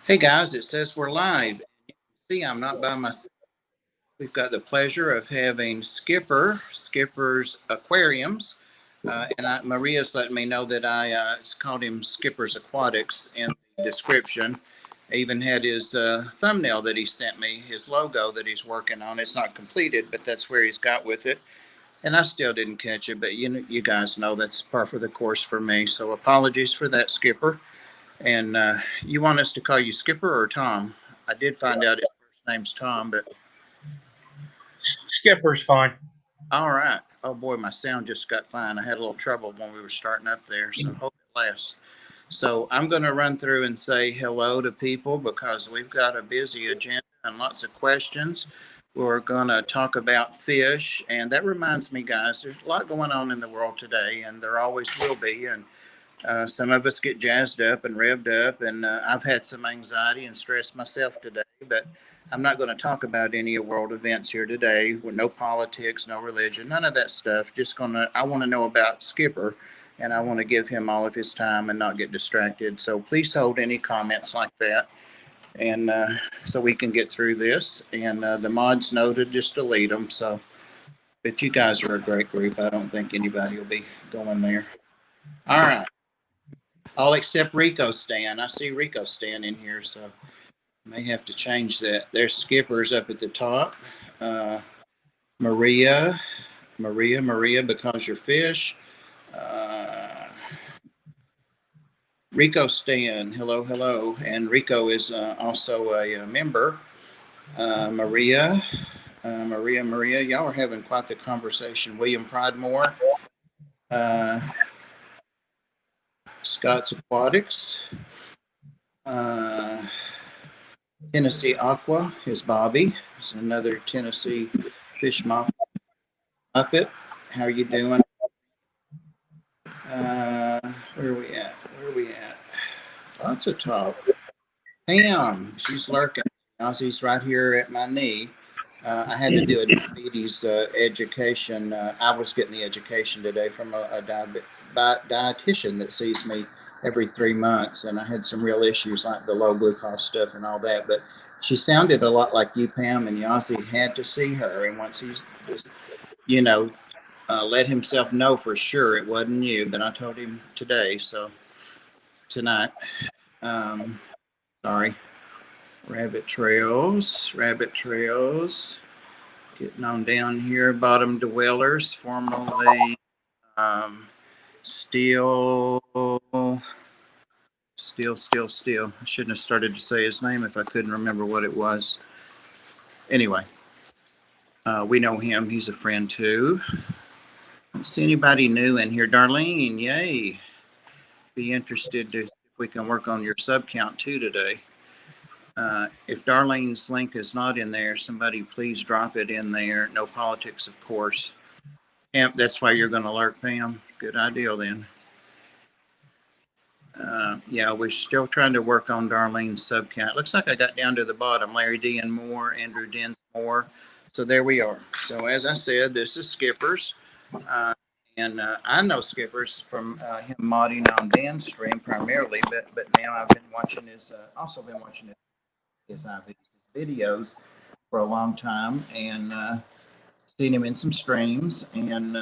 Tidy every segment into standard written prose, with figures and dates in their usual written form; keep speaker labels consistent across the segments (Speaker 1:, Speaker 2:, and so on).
Speaker 1: Hey guys, it says we're live. See, I'm not by myself. We've got the pleasure of having Skipper's Aquariums, Maria's letting me know that I called him Skipper's Aquatics in the description. I even had his thumbnail that he sent me, his logo that he's working on. It's not completed, but that's where he's got with it. And I still didn't catch it, but you guys know that's par for the course for me. So apologies for that, Skipper. And you want us to call you Skipper or Tom? I did find out his first name's Tom, but
Speaker 2: Skipper's fine.
Speaker 1: all right. Oh boy, my sound just got fine. I had a little trouble when we were starting up there, so hope it lasts. So I'm going to run through and say hello to people because we've got a busy agenda and lots of questions. We're going to talk about fish, and that reminds me, guys, there's a lot going on in the world today, and there always will be. And some of us get jazzed up and revved up, and I've had some anxiety and stress myself today, but I'm not going to talk about any world events here today. No politics, no religion, none of that stuff. I want to know about Skipper, and I want to give him all of his time and not get distracted. So please hold any comments like that, and so we can get through this. And the mods know to just delete them. So, but you guys are a great group. I don't think anybody will be going there. All right. All except Rico Stan. I see Rico Stan in here, so may have to change that. There's Skipper's up at the top. Uh, Maria, because you're fish. Uh, Rico Stan, hello. And Rico is also a member. Maria, y'all are having quite the conversation. William Pridemore, Scott's Aquatics. Tennessee Aqua is Bobby. It's another Tennessee fish muppet. How are you doing? Where are we at? Lots of talk. Pam, she's lurking. Ozzy's right here at my knee. I had to do a diabetes education. I was getting the education today from a dietitian that sees me every 3 months, and I had some real issues like the low glucose stuff and all that. But she sounded a lot like you, Pam, and Yossi had to see her. And once he's, let himself know for sure it wasn't you, but I told him today, so tonight. Sorry. Rabbit trails, getting on down here, bottom dwellers, formerly Steel. I shouldn't have started to say his name if I couldn't remember what it was. Anyway, we know him. He's a friend too. Don't see anybody new in here. Darlene, yay. Be interested if we can work on your sub count too today. If Darlene's link is not in there, somebody please drop it in there. No politics, of course. Pam, that's why you're going to lurk, Pam. Good idea then. Yeah, we're still trying to work on Darlene's sub count. Looks like I got down to the bottom. Larry D. and Moore, Andrew Dinsmore. So there we are. So as I said, this is Skipper's. And I know Skipper's from him modding on Dan's stream primarily, but now I've been watching his, his videos for a long time, and seen him in some streams, and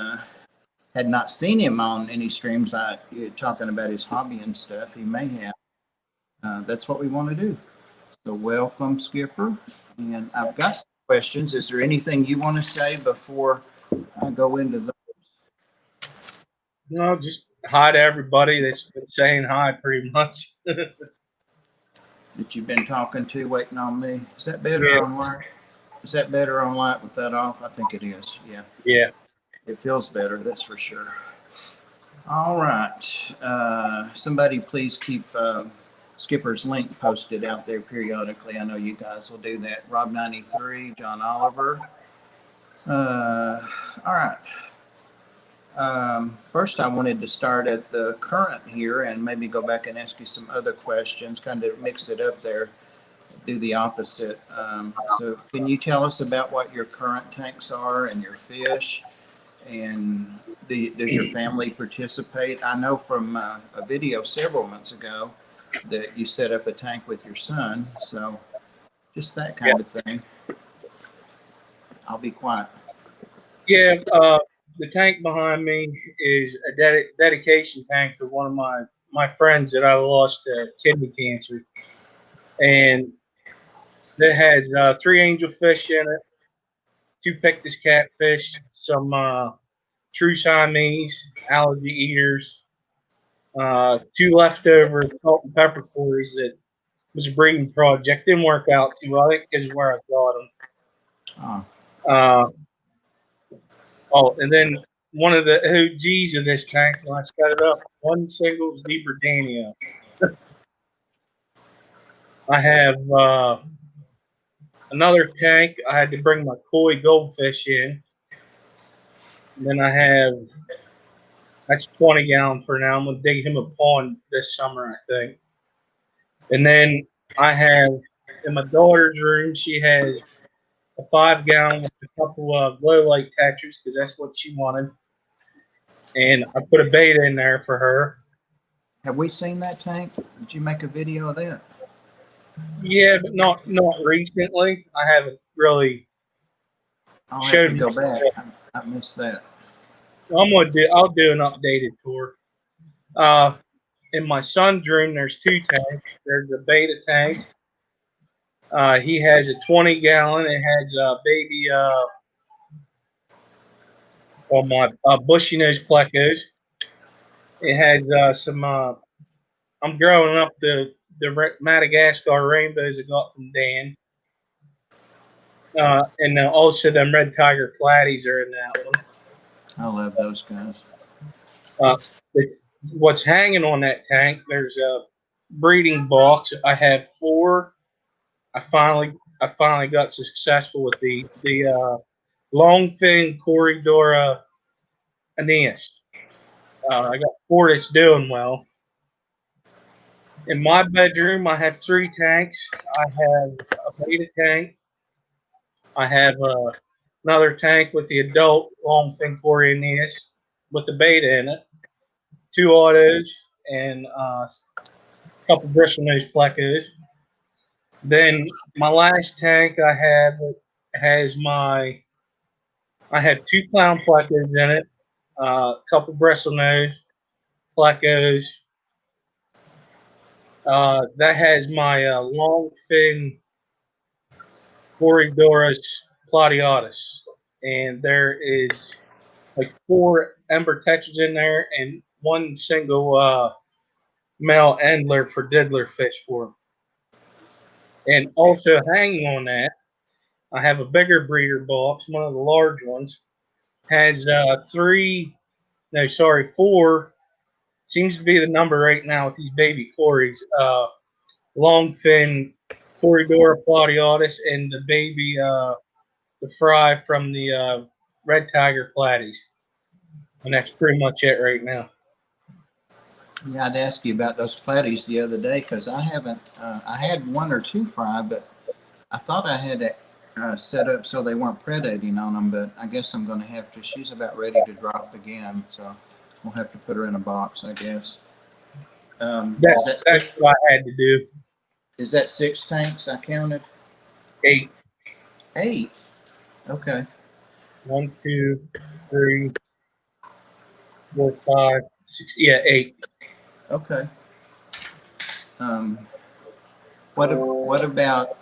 Speaker 1: had not seen him on any streams talking about his hobby and stuff. He may have. That's what we want to do. So welcome, Skipper. And I've got some questions. Is there anything you want to say before I go into those?
Speaker 2: No, just hi to everybody that's been saying hi pretty much.
Speaker 1: That you've been talking to, waiting on me. Is that better on light? Is that better on light with that off? I think it is. Yeah.
Speaker 2: Yeah.
Speaker 1: It feels better, that's for sure. All right. Somebody please keep Skipper's link posted out there periodically. I know you guys will do that. Rob93, John Oliver. All right. First, I wanted to start at the current here and maybe go back and ask you some other questions, kind of mix it up there, do the opposite. So can you tell us about what your current tanks are and your fish? And does your family participate? I know from a video several months ago that you set up a tank with your son. So just that
Speaker 2: Yeah.
Speaker 1: kind of thing. I'll be quiet.
Speaker 2: Yeah, the tank behind me is a dedication tank to one of my friends that I lost to kidney cancer, and it has 3 angelfish in it, 2 pictus catfish, some true Siamese, allergy eaters, 2 leftover salt and pepper quarries that was a breeding project. Didn't work out too well. I think is where I got them.
Speaker 1: Oh,
Speaker 2: And then one of the OGs of this tank when I set it up, one single zebra danio. I have another tank. I had to bring my koi goldfish in. And then I have that's 20 gallon for now. I'm gonna dig him a pond this summer, I think. And then I have in my daughter's room, she has a 5 gallon with a couple of glow light catchers because that's what she wanted. And I put a beta in there for her.
Speaker 1: have we seen that tank? Did you make a video of that?
Speaker 2: Yeah, but not recently. I haven't really
Speaker 1: I'll have to
Speaker 2: showed.
Speaker 1: go back. I missed that.
Speaker 2: I'll do an updated tour. In my son's room, there's 2 tanks. There's a beta tank. He has a 20 gallon. It has a baby my bushy nose plecos. It has some. I'm growing up the Madagascar rainbows I got from Dan. And also them red tiger platies are in that one.
Speaker 1: I love those guys.
Speaker 2: What's hanging on that tank? There's a breeding box. I have 4. I finally got successful with the long fin Corridora Aeneas. I got 4 that's doing well. In my bedroom, I have 3 tanks. I have a beta tank. I have another tank with the adult long fin Corioneus with the beta in it, 2 autos, and a couple bristlenose plecos. Then my last tank I have has I have 2 clown plecos in it, a couple bristlenose plecos. That has my long fin Corydorus plateatus, and there is like 4 ember tetras in there and 1 single male endler for diddler fish for them. And also hanging on that, I have a bigger breeder box, one of the large ones, has 4, seems to be the number right now with these baby cories, long fin Corydora plateatus and the baby, the fry from the red tiger platies. And that's pretty much it right now.
Speaker 1: Yeah, I'd ask you about those platies the other day because I haven't. I had 1 or 2 fry, but I thought I had it set up so they weren't predating on them. But I guess I'm going to have to. She's about ready to drop again, so we'll have to put her in a box, I guess.
Speaker 2: That's what I had to do.
Speaker 1: Is that 6 tanks I counted?
Speaker 2: 8.
Speaker 1: 8. Okay.
Speaker 2: 1, 2, 3, 4, 5, 6. Yeah, 8.
Speaker 1: Okay. What about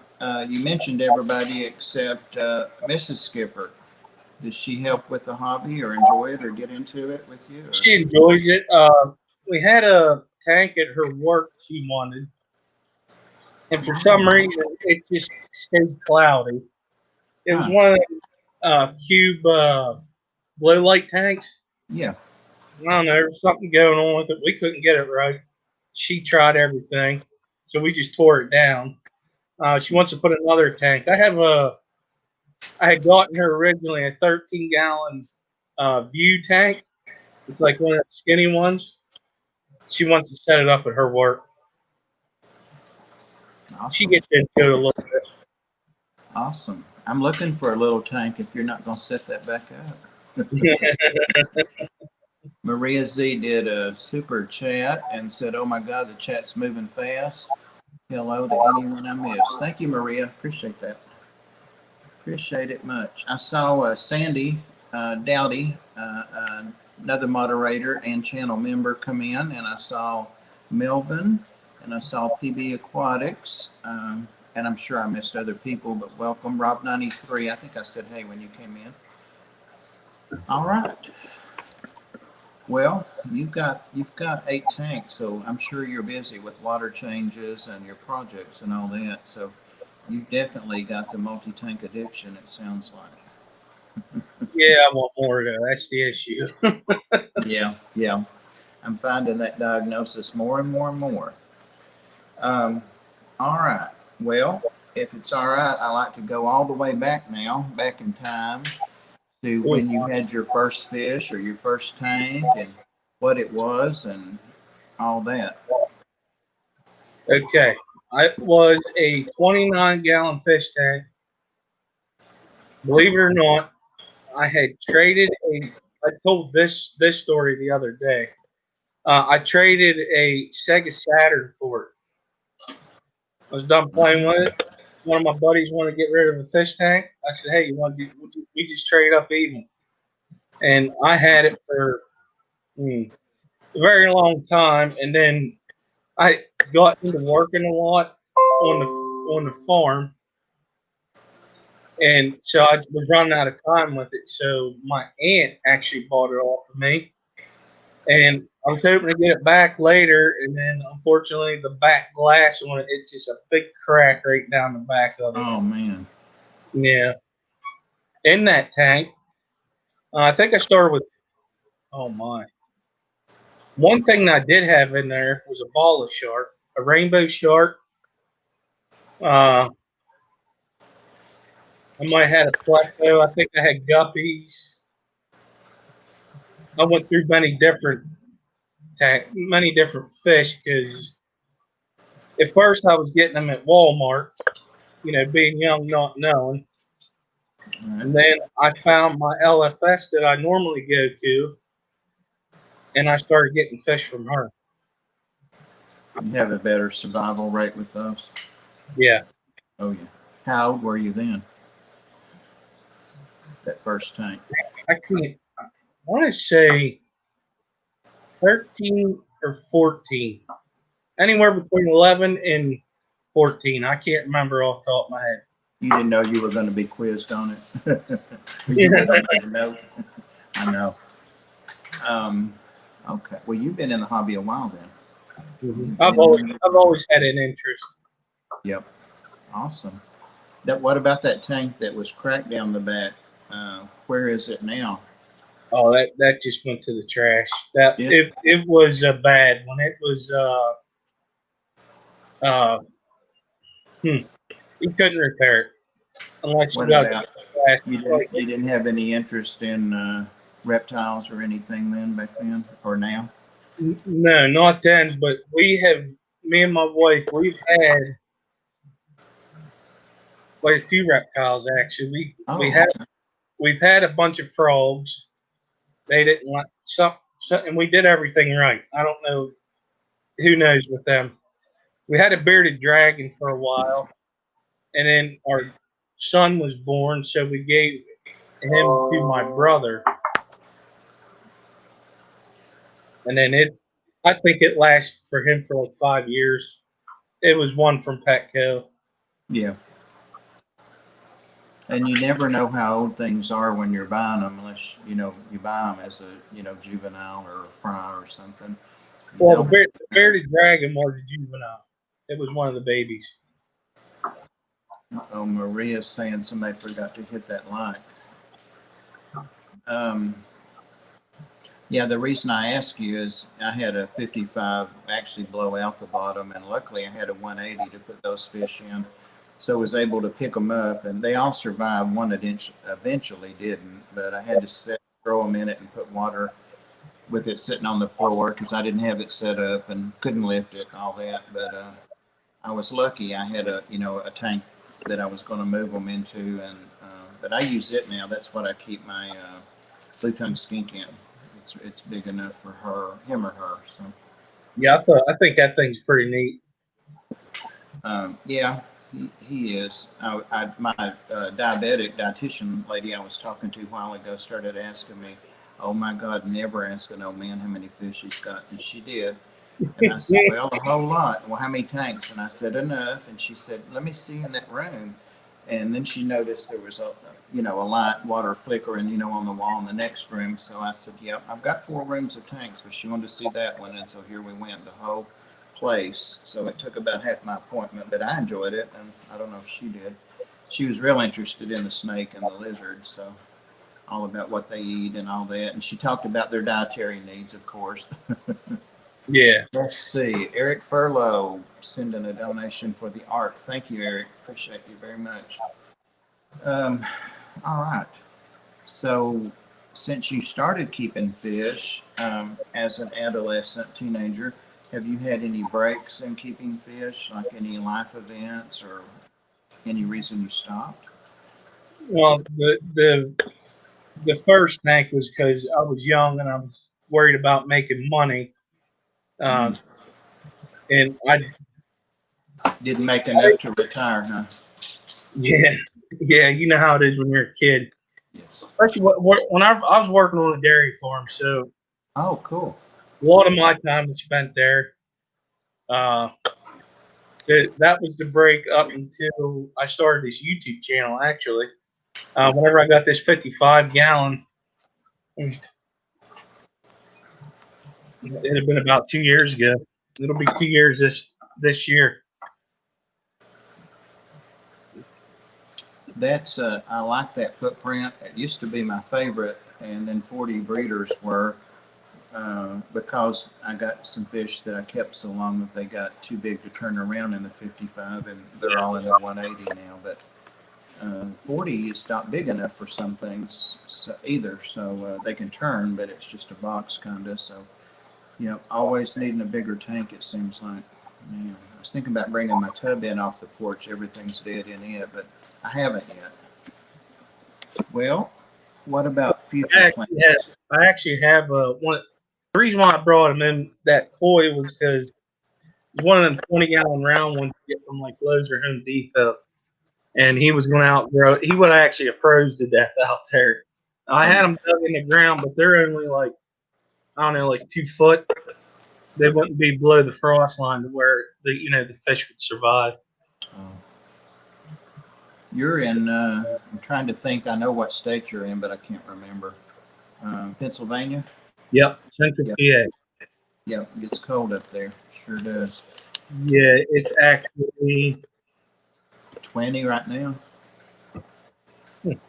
Speaker 1: you mentioned everybody except Mrs. Skipper? Does she help with the hobby or enjoy it or get into it with you? Or?
Speaker 2: She enjoys it. We had a tank at her work she wanted, and for some reason it just stayed cloudy. It was one of the cube glow light tanks.
Speaker 1: Yeah.
Speaker 2: I don't know, there was something going on with it. We couldn't get it right. She tried everything, so we just tore it down. She wants to put another tank. I had gotten her originally a 13 gallon view tank. It's like one of the skinny ones. She wants to set it up at her work.
Speaker 1: Awesome.
Speaker 2: She gets into it a little bit.
Speaker 1: Awesome. I'm looking for a little tank if you're not going to set that back up. Maria Z did a super chat and said, "Oh my God, the chat's moving fast. Hello to anyone I missed." Thank you, Maria. Appreciate that. Appreciate it much. I saw Sandy Dowdy, another moderator and channel member, come in, and I saw Melvin, and I saw PB Aquatics, and I'm sure I missed other people, but welcome, Rob 93. I think I said hey when you came in. All right. Well, you've got 8 tanks, so I'm sure you're busy with water changes and your projects and all that. So you've definitely got the multi-tank addiction, it sounds like.
Speaker 2: Yeah, I want more though. That's the issue.
Speaker 1: Yeah. I'm finding that diagnosis more and more and more. All right. Well, if it's all right, I like to go all the way back now, back in time to when you had your first fish or your first tank and what it was and all that.
Speaker 2: Okay. I was a 29-gallon fish tank. Believe it or not, I had traded a. I told this story the other day. I traded a Sega Saturn for it. I was done playing with it. One of my buddies wanted to get rid of a fish tank. I said, "Hey, you want to? We just trade up even." And I had it for a very long time, and then I got into working a lot on the farm, and so I was running out of time with it. So my aunt actually bought it off of me, and I was hoping to get it back later. And then unfortunately, the back glass on it, it's just a big crack right down the back of it.
Speaker 1: Oh man.
Speaker 2: Yeah, in that tank, I think I started with. Oh my! One thing that I did have in there was a ball of shark, a rainbow shark. Uh, I might have had a pleco. I think I had guppies. I went through many different fish because at first I was getting them at Walmart, being young, not knowing.
Speaker 1: Right.
Speaker 2: And then I found my LFS that I normally go to, and I started getting fish from her.
Speaker 1: You have a better survival rate with those.
Speaker 2: Yeah.
Speaker 1: Oh yeah. How old were you then? That first tank.
Speaker 2: I want to say 13 or 14. Anywhere between 11 and 14. I can't remember off the top of my head.
Speaker 1: You didn't know you were going to be quizzed on it. You
Speaker 2: Yeah.
Speaker 1: didn't know. I know. Okay. Well, you've been in the hobby a while then.
Speaker 2: I've always had an interest.
Speaker 1: Yep. Awesome. What about that tank that was cracked down the back? Where is it now?
Speaker 2: Oh, that just went to the trash. That
Speaker 1: Yeah.
Speaker 2: it was a bad one. It was you couldn't repair it unless you
Speaker 1: What
Speaker 2: got
Speaker 1: about
Speaker 2: trash.
Speaker 1: you didn't have any interest in reptiles or anything then back then or now?
Speaker 2: No, not then. But me and my wife, we've had quite a few reptiles actually. We've had a bunch of frogs. They didn't like and we did everything right. I don't know who knows with them. We had a bearded dragon for a while, and then our son was born, so we gave him to my brother. And then I think it lasted for him for like 5 years. It was one from Petco.
Speaker 1: Yeah. And you never know how old things are when you're buying them, unless you buy them as a juvenile or a fry or something.
Speaker 2: Well, the bearded dragon was a juvenile. It was one of the babies.
Speaker 1: Oh, Maria's saying somebody forgot to hit that like. Yeah, the reason I ask you is I had a 55 actually blow out the bottom, and luckily I had a 180 to put those fish in. So I was able to pick them up, and they all survived. One eventually didn't, but I had to throw them in it and put water with it sitting on the floor because I didn't have it set up and couldn't lift it and all that. But I was lucky. I had a tank that I was going to move them into, and but I use it now. That's what I keep my blue tongue skink in. it's big enough for him or her. So
Speaker 2: Yeah, I think that thing's pretty neat.
Speaker 1: yeah, he is. My diabetic dietitian lady I was talking to a while ago started asking me, "Oh my God, never ask an old man how many fish he's got," and she did. And I said, "Well, a whole lot." "Well, how many tanks?" And I said, "Enough." And she said, "Let me see in that room." And then she noticed there was a light water flickering, on the wall in the next room. So I said, "Yep, I've got 4 rooms of tanks," but she wanted to see that one. And so here we went, the whole place. So it took about half my appointment, but I enjoyed it. And I don't know if she did. She was real interested in the snake and the lizard. So all about what they eat and all that. And she talked about their dietary needs, of course.
Speaker 2: Yeah.
Speaker 1: Let's see. Eric Furlow sending a donation for the art. Thank you, Eric. Appreciate you very much. All right. So, since you started keeping fish as an adolescent teenager, have you had any breaks in keeping fish, like any life events or any reason you stopped?
Speaker 2: Well, the first tank was because I was young and I was worried about making money, uh,
Speaker 1: Mm.
Speaker 2: and I
Speaker 1: Didn't make enough to retire, huh?
Speaker 2: yeah, yeah, you know how it is when you're a kid.
Speaker 1: Yes.
Speaker 2: Especially when I was working on a dairy farm, so
Speaker 1: Oh, cool.
Speaker 2: a lot of my time was spent there. Uh, that was the break up until I started this YouTube channel. Actually, whenever I got this 55 gallon, it had been about 2 years ago. It'll be 2 years this year.
Speaker 1: That's I like that footprint. It used to be my favorite, and then 40 breeders were because I got some fish that I kept so long that they got too big to turn around in the 55, and they're all in the 180 now. But 40 is not big enough for some things either, so they can turn, but it's just a box kind of. So always needing a bigger tank. It seems like. Man, I was thinking about bringing my tub in off the porch. Everything's dead in it, but I haven't yet. Well, what about future plans?
Speaker 2: I actually have one. The reason why I brought him in that koi was because it's one of them 20-gallon round ones you get from like Lowe's or Home Depot, and he was going to outgrow it. He would actually have froze to death out there. I had them dug in the ground, but they're only like, I don't know, like 2 foot. They wouldn't be below the frost line to where the fish would survive.
Speaker 1: Oh. You're in. I'm trying to think. I know what state you're in, but I can't remember. Pennsylvania.
Speaker 2: Yep, Central
Speaker 1: Yep.
Speaker 2: PA.
Speaker 1: Yep. It gets cold up there. Sure does.
Speaker 2: Yeah, it's actually
Speaker 1: 20 right now.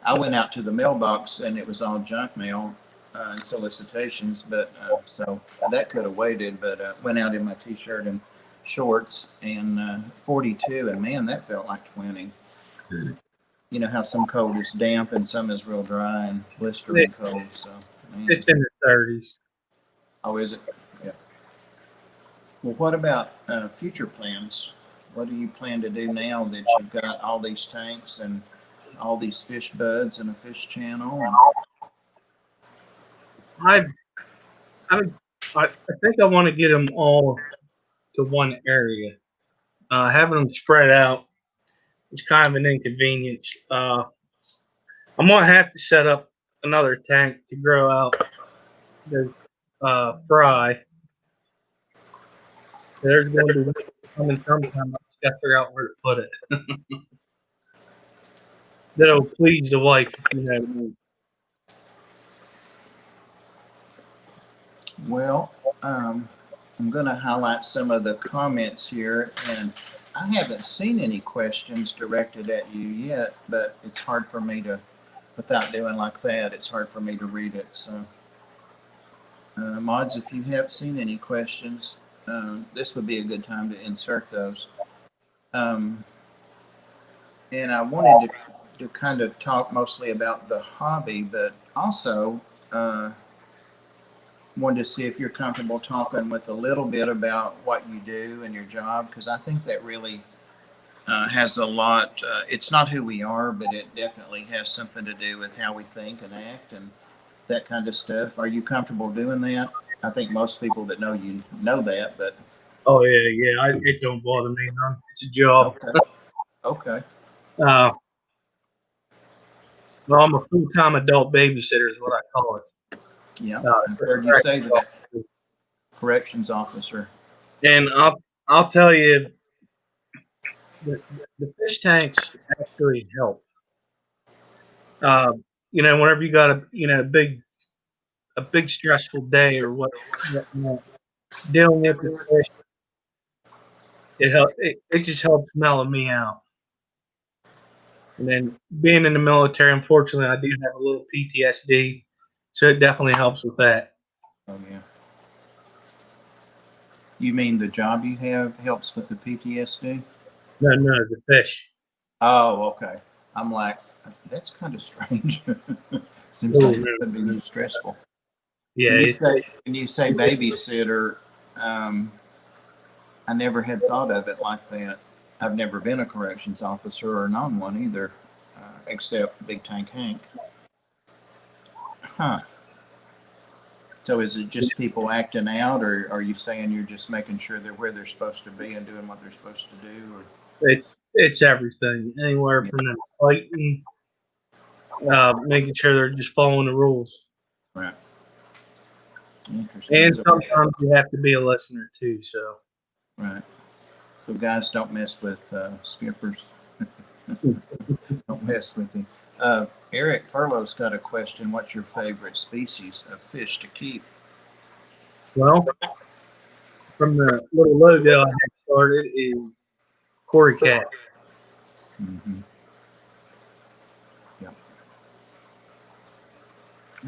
Speaker 1: I went out to the mailbox and it was all junk mail and solicitations, but so that could have waited. But went out in my t-shirt and shorts and 42, and man, that felt like 20. You know how some cold is damp and some is real dry and blistering cold. So man.
Speaker 2: it's in the 30s.
Speaker 1: Oh, is it? Yeah. Well, what about future plans? What do you plan to do now that you've got all these tanks and all these fish buds and a fish channel?
Speaker 2: I I I think I want to get them all to one area. Having them spread out is kind of an inconvenience. I'm gonna have to set up another tank to grow out the fry. There's going to be coming sometime. I just got to figure out where to put it. That'll please the wife, if you know what I mean.
Speaker 1: Well, I'm going to highlight some of the comments here, and I haven't seen any questions directed at you yet, but it's hard for me to, without doing like that, it's hard for me to read it. So, mods, if you have seen any questions, this would be a good time to insert those. And I wanted to kind of talk mostly about the hobby, but also wanted to see if you're comfortable talking with a little bit about what you do and your job, because I think that really has a lot. It's not who we are, but it definitely has something to do with how we think and act. And that kind of stuff. Are you comfortable doing that? I think most people that know you know that, but
Speaker 2: Oh yeah. It don't bother me none. It's a job.
Speaker 1: okay. Okay.
Speaker 2: Uh, well, I'm a full-time adult babysitter, is what I call it.
Speaker 1: Yeah. I've heard you say that. Corrections officer.
Speaker 2: And I'll tell you, the, the fish tanks actually help. Uh, whenever you got a big stressful day or what dealing with the fish, it just helps mellow me out. And then being in the military, unfortunately, I do have a little PTSD, so it definitely helps with that.
Speaker 1: Oh yeah. You mean the job you have helps with the PTSD?
Speaker 2: No, the fish.
Speaker 1: Oh, okay. I'm like, that's kind of strange. Seems
Speaker 2: Oh,
Speaker 1: like it
Speaker 2: no,
Speaker 1: could be
Speaker 2: no.
Speaker 1: stressful.
Speaker 2: Yeah,
Speaker 1: When you say babysitter, um, I never had thought of it like that. I've never been a corrections officer or known one either, except Big Tank Hank. Huh. So is it just people acting out, or are you saying you're just making sure they're where they're supposed to be and doing what they're supposed to do? Or
Speaker 2: it's everything, anywhere from them fighting, making sure they're just following the rules.
Speaker 1: right. Interesting.
Speaker 2: And
Speaker 1: So,
Speaker 2: sometimes you have to be a listener too. So
Speaker 1: right. So guys, don't mess with skippers. Don't mess with him. Eric Furlow's got a question. What's your favorite species of fish to keep?
Speaker 2: well, from the little logo I had started is Cory Cat.
Speaker 1: Mm-hmm. Yeah.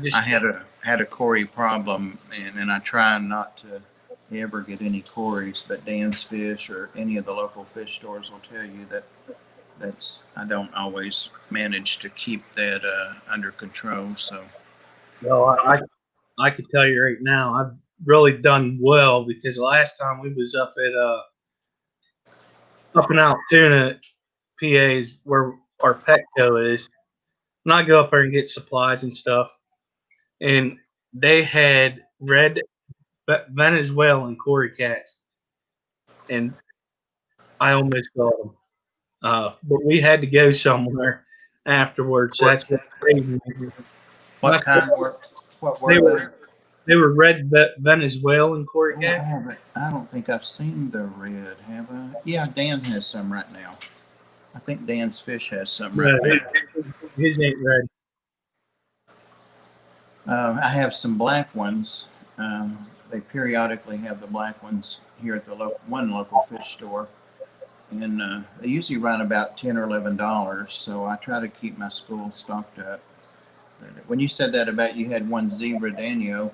Speaker 2: Just,
Speaker 1: I had a Cory problem, and I try not to ever get any Corys, but Dan's Fish or any of the local fish stores will tell you that I don't always manage to keep that under control. So
Speaker 2: well, I could tell you right now, I've really done well because the last time we was up at up in Altoona, PA's where our Petco is, and I go up there and get supplies and stuff, and they had red Venezuelan Cory cats, and I almost got them. But we had to go somewhere afterwards. So that's what saved me.
Speaker 1: what kind were what
Speaker 2: They
Speaker 1: were
Speaker 2: were
Speaker 1: they?
Speaker 2: they were red Venezuelan Cory
Speaker 1: Oh, I
Speaker 2: cats.
Speaker 1: haven't. I don't think I've seen the red. Have I? Yeah, Dan has some right now. I think Dan's Fish has some right
Speaker 2: No,
Speaker 1: now.
Speaker 2: his ain't red.
Speaker 1: I have some black ones. They periodically have the black ones here at the one local fish store, and they usually run about $10 or $11. So I try to keep my school stocked up. But when you said that about you had one zebra Daniel,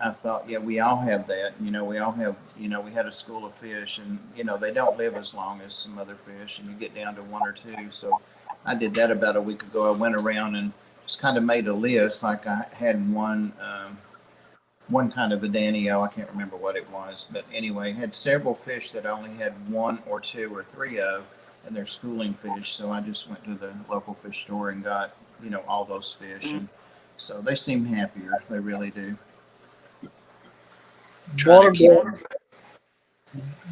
Speaker 1: I thought, yeah, we all have that. We all have. We had a school of fish, and they don't live as long as some other fish, and you get down to one or two. So I did that about a week ago. I went around and just kind of made a list. Like I had one kind of a Danio. I can't remember what it was, but anyway, had several fish that I only had one or two or three of, and they're schooling fish. So I just went to the local fish store and got all those fish, and so they seem happier. They really do. Try to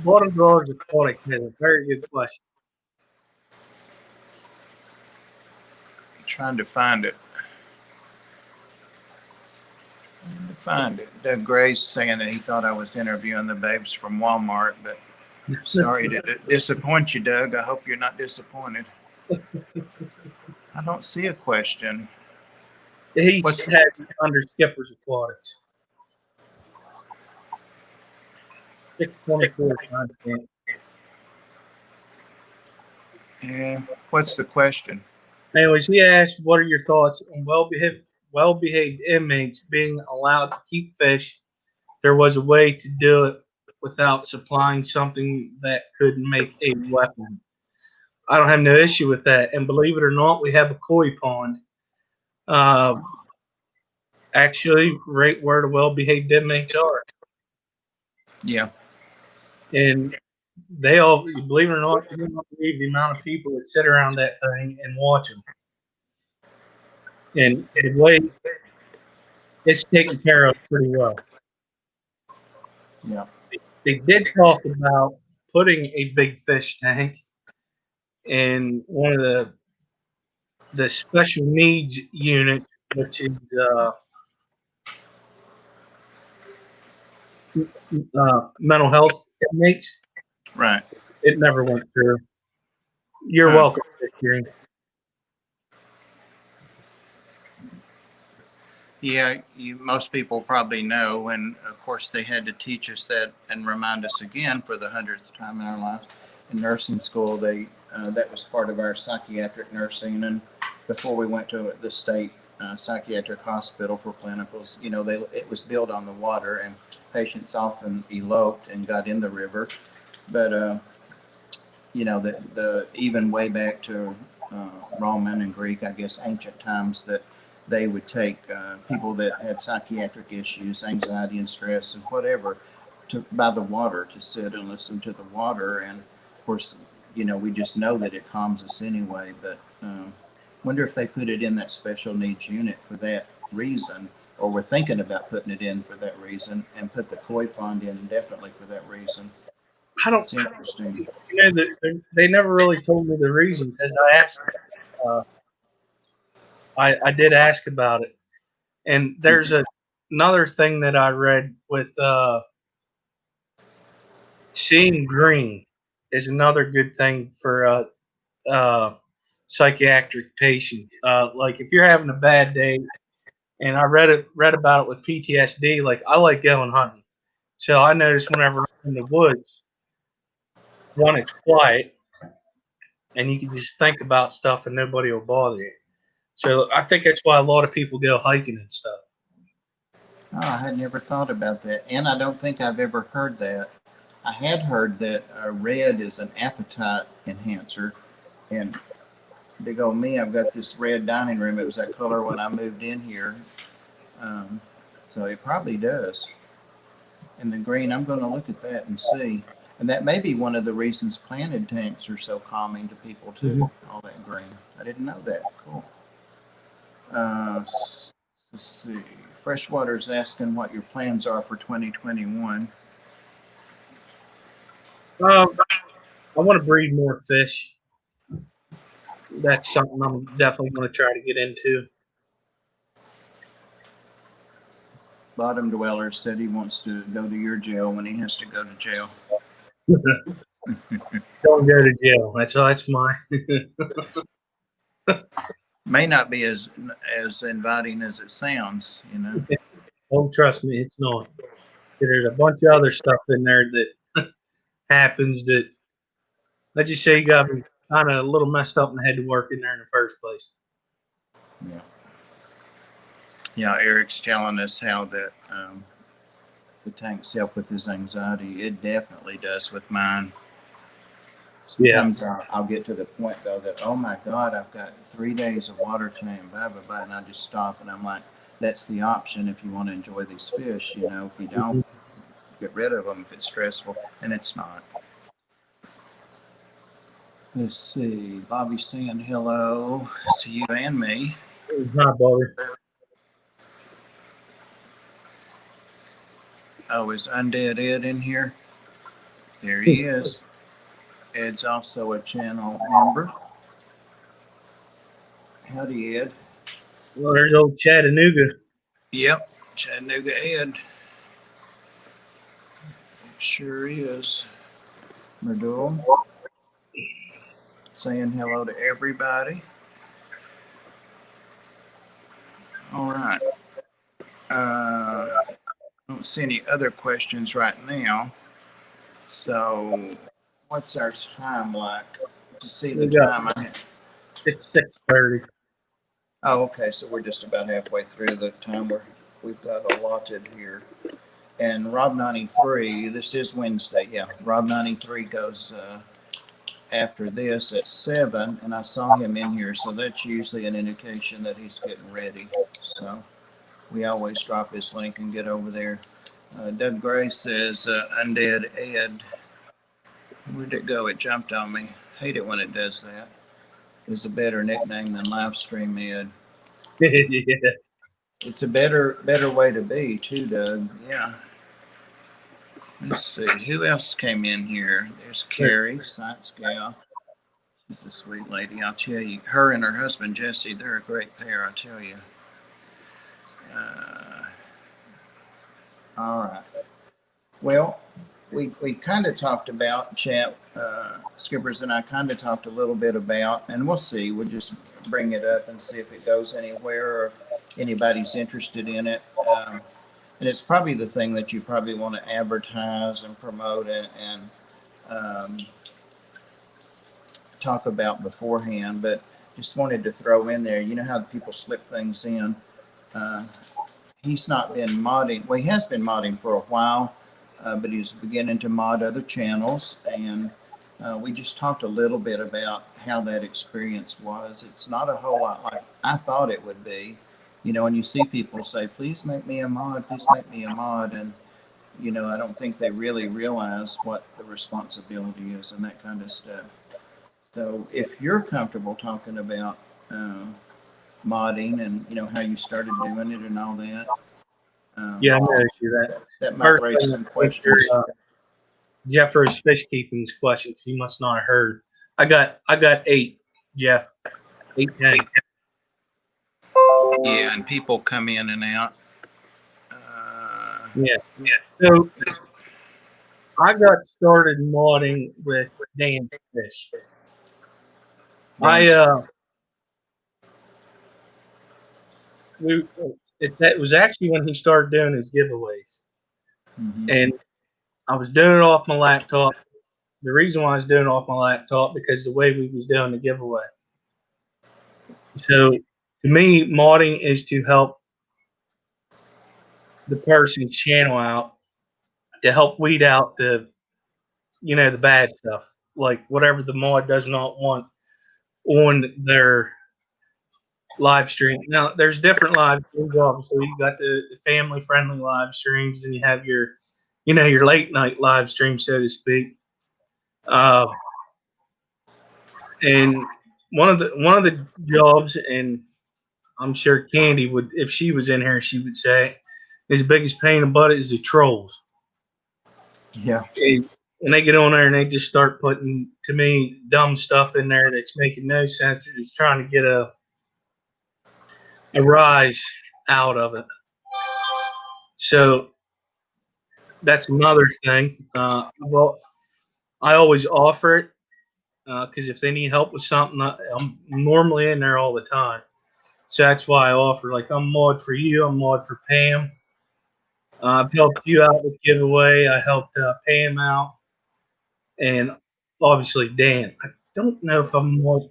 Speaker 2: Water
Speaker 1: keep
Speaker 2: Drawers Aquatics is a very good question.
Speaker 1: trying to find it. Find it. Doug Gray's saying that he thought I was interviewing the babes from Walmart, but sorry to disappoint you, Doug. I hope you're not disappointed. I don't see a question.
Speaker 2: He
Speaker 1: What's
Speaker 2: had under Skipper's Aquatics. 624 timestamp.
Speaker 1: yeah? What's the question?
Speaker 2: Anyways, he asked, "What are your thoughts on well-behaved inmates being allowed to keep fish? If there was a way to do it without supplying something that could make a weapon." I don't have no issue with that. And believe it or not, we have a koi pond, actually, right where the well-behaved inmates are,
Speaker 1: Yeah.
Speaker 2: and they all, believe it or not, you don't believe the amount of people that sit around that thing and watch them. And the way it's taken care of pretty well.
Speaker 1: Yeah.
Speaker 2: They did talk about putting a big fish tank in one of the special needs unit, which is mental health inmates.
Speaker 1: Right.
Speaker 2: It never went through. You're
Speaker 1: Huh.
Speaker 2: welcome, Green.
Speaker 1: Yeah, most people probably know, and of course they had to teach us that and remind us again for the 100th time in our lives. In nursing school, that was part of our psychiatric nursing, and before we went to the state psychiatric hospital for clinicals, it was built on the water, and patients often eloped and got in the river, but the even way back to Roman and Greek, I guess ancient times, that they would take people that had psychiatric issues, anxiety and stress and whatever, by the water to sit and listen to the water. And of course, we just know that it calms us anyway. But wonder if they put it in that special needs unit for that reason, or we're thinking about putting it in for that reason, and put the koi pond in definitely for that reason.
Speaker 2: I don't.
Speaker 1: It's interesting.
Speaker 2: They never really told me the reason because I asked. Uh, I did ask about it, and there's another thing that I read with seeing green is another good thing for psychiatric patient. Like if you're having a bad day, and I read about it with PTSD. Like I like going hunting, so I noticed whenever I'm in the woods, one, it's quiet, and you can just think about stuff, and nobody will bother you. So I think that's why a lot of people go hiking and stuff.
Speaker 1: Oh, I had never thought about that, and I don't think I've ever heard that. I had heard that red is an appetite enhancer, and big old me, I've got this red dining room. It was that color when I moved in here, um, so it probably does. And the green, I'm going to look at that and see. And that may be one of the reasons planted tanks are so calming to people too.
Speaker 2: Mm-hmm.
Speaker 1: All that green, I didn't know that. Cool. Let's see. Freshwater's asking what your plans are for 2021.
Speaker 2: I want to breed more fish. That's something I'm definitely going to try to get into.
Speaker 1: Bottom Dweller said he wants to go to your jail when he has to go to jail.
Speaker 2: Don't go to jail. That's my.
Speaker 1: May not be as inviting as it sounds,
Speaker 2: Oh, trust me, it's not. There's a bunch of other stuff in there that happens that, let's just say, you got me kind of a little messed up and had to work in there in the first place.
Speaker 1: Yeah. Yeah, Eric's telling us how that the tanks help with his anxiety. It definitely does with mine. Sometimes I'll get to the point though that, oh my God, I've got 3 days of water tank, blah blah blah, and I just stop and I'm like, that's the option if you want to enjoy these fish. If you don't, get rid of them if it's stressful, and it's not. Let's see, Bobby saying hello to you and me.
Speaker 2: Hi, Bobby.
Speaker 1: Oh, is Undead Ed in here? There he is. Ed's also a channel member. Howdy, Ed.
Speaker 2: Well, there's old Chattanooga.
Speaker 1: Yep, Chattanooga Ed. It sure is. Merdul saying hello to everybody. All right. I don't see any other questions right now. So, what's our time like? To see the time.
Speaker 2: It's 6:30.
Speaker 1: Oh, okay. So we're just about halfway through the time we've got allotted here. And Rob 93, this is Wednesday. Yeah, Rob 93 goes after this at 7, and I saw him in here, so that's usually an indication that he's getting ready. So we always drop his link and get over there. Doug Gray says, Undead Ed. Where'd it go? It jumped on me. Hate it when it does that. Is a better nickname than Livestream Ed.
Speaker 2: Yeah.
Speaker 1: it's a better way to be too, Doug. Yeah. Let's see who else came in here. There's Carrie, science gal. She's a sweet lady. I'll tell you, her and her husband Jesse, they're a great pair. I tell you. Uh, all right. Well, we kind of talked about chat. Skippers and I kind of talked a little bit about, and we'll see. We'll just bring it up and see if it goes anywhere or if anybody's interested in it. And it's probably the thing that you probably want to advertise and promote and um, talk about beforehand. But just wanted to throw in there. You know how people slip things in. Uh, he's not been modding. Well, he has been modding for a while, but he's beginning to mod other channels. And we just talked a little bit about how that experience was. It's not a whole lot like I thought it would be. You know, when you see people say, please make me a mod, please make me a mod. And, you know, I don't think they really realize what the responsibility is and that kind of stuff. So if you're comfortable talking about modding and, you know, how you started doing it and all that,
Speaker 2: Yeah, I'm going to do that.
Speaker 1: that might raise some questions.
Speaker 2: Jeffrey's fish keeping's questions. He must not have heard. I got 8, Jeff. 8 tanks.
Speaker 1: Yeah, and people come in and out.
Speaker 2: Yeah. So I got started modding with Dan Fish. It was actually when he started doing his giveaways, and I was doing it off my laptop. The reason why I was doing it off my laptop because the way we was doing the giveaway. So to me, modding is to help the person's channel out, to help weed out the bad stuff, like whatever the mod does not want on their live stream. Now, there's different live streams, obviously. You got the family-friendly live streams, and you have your late-night live stream, so to speak. And one of the jobs, and I'm sure Candy would, if she was in here, she would say, is the biggest pain in the butt is the trolls.
Speaker 1: Yeah.
Speaker 2: And they get on there and they just start putting, to me, dumb stuff in there that's making no sense. They're just trying to get a rise out of it. So that's another thing. Well, I always offer it because if they need help with something, I'm normally in there all the time. So that's why I offer. Like, I'm mod for you. I'm mod for Pam. I've helped you out with giveaway. I helped Pam out. And obviously Dan. I don't know if I'm mod.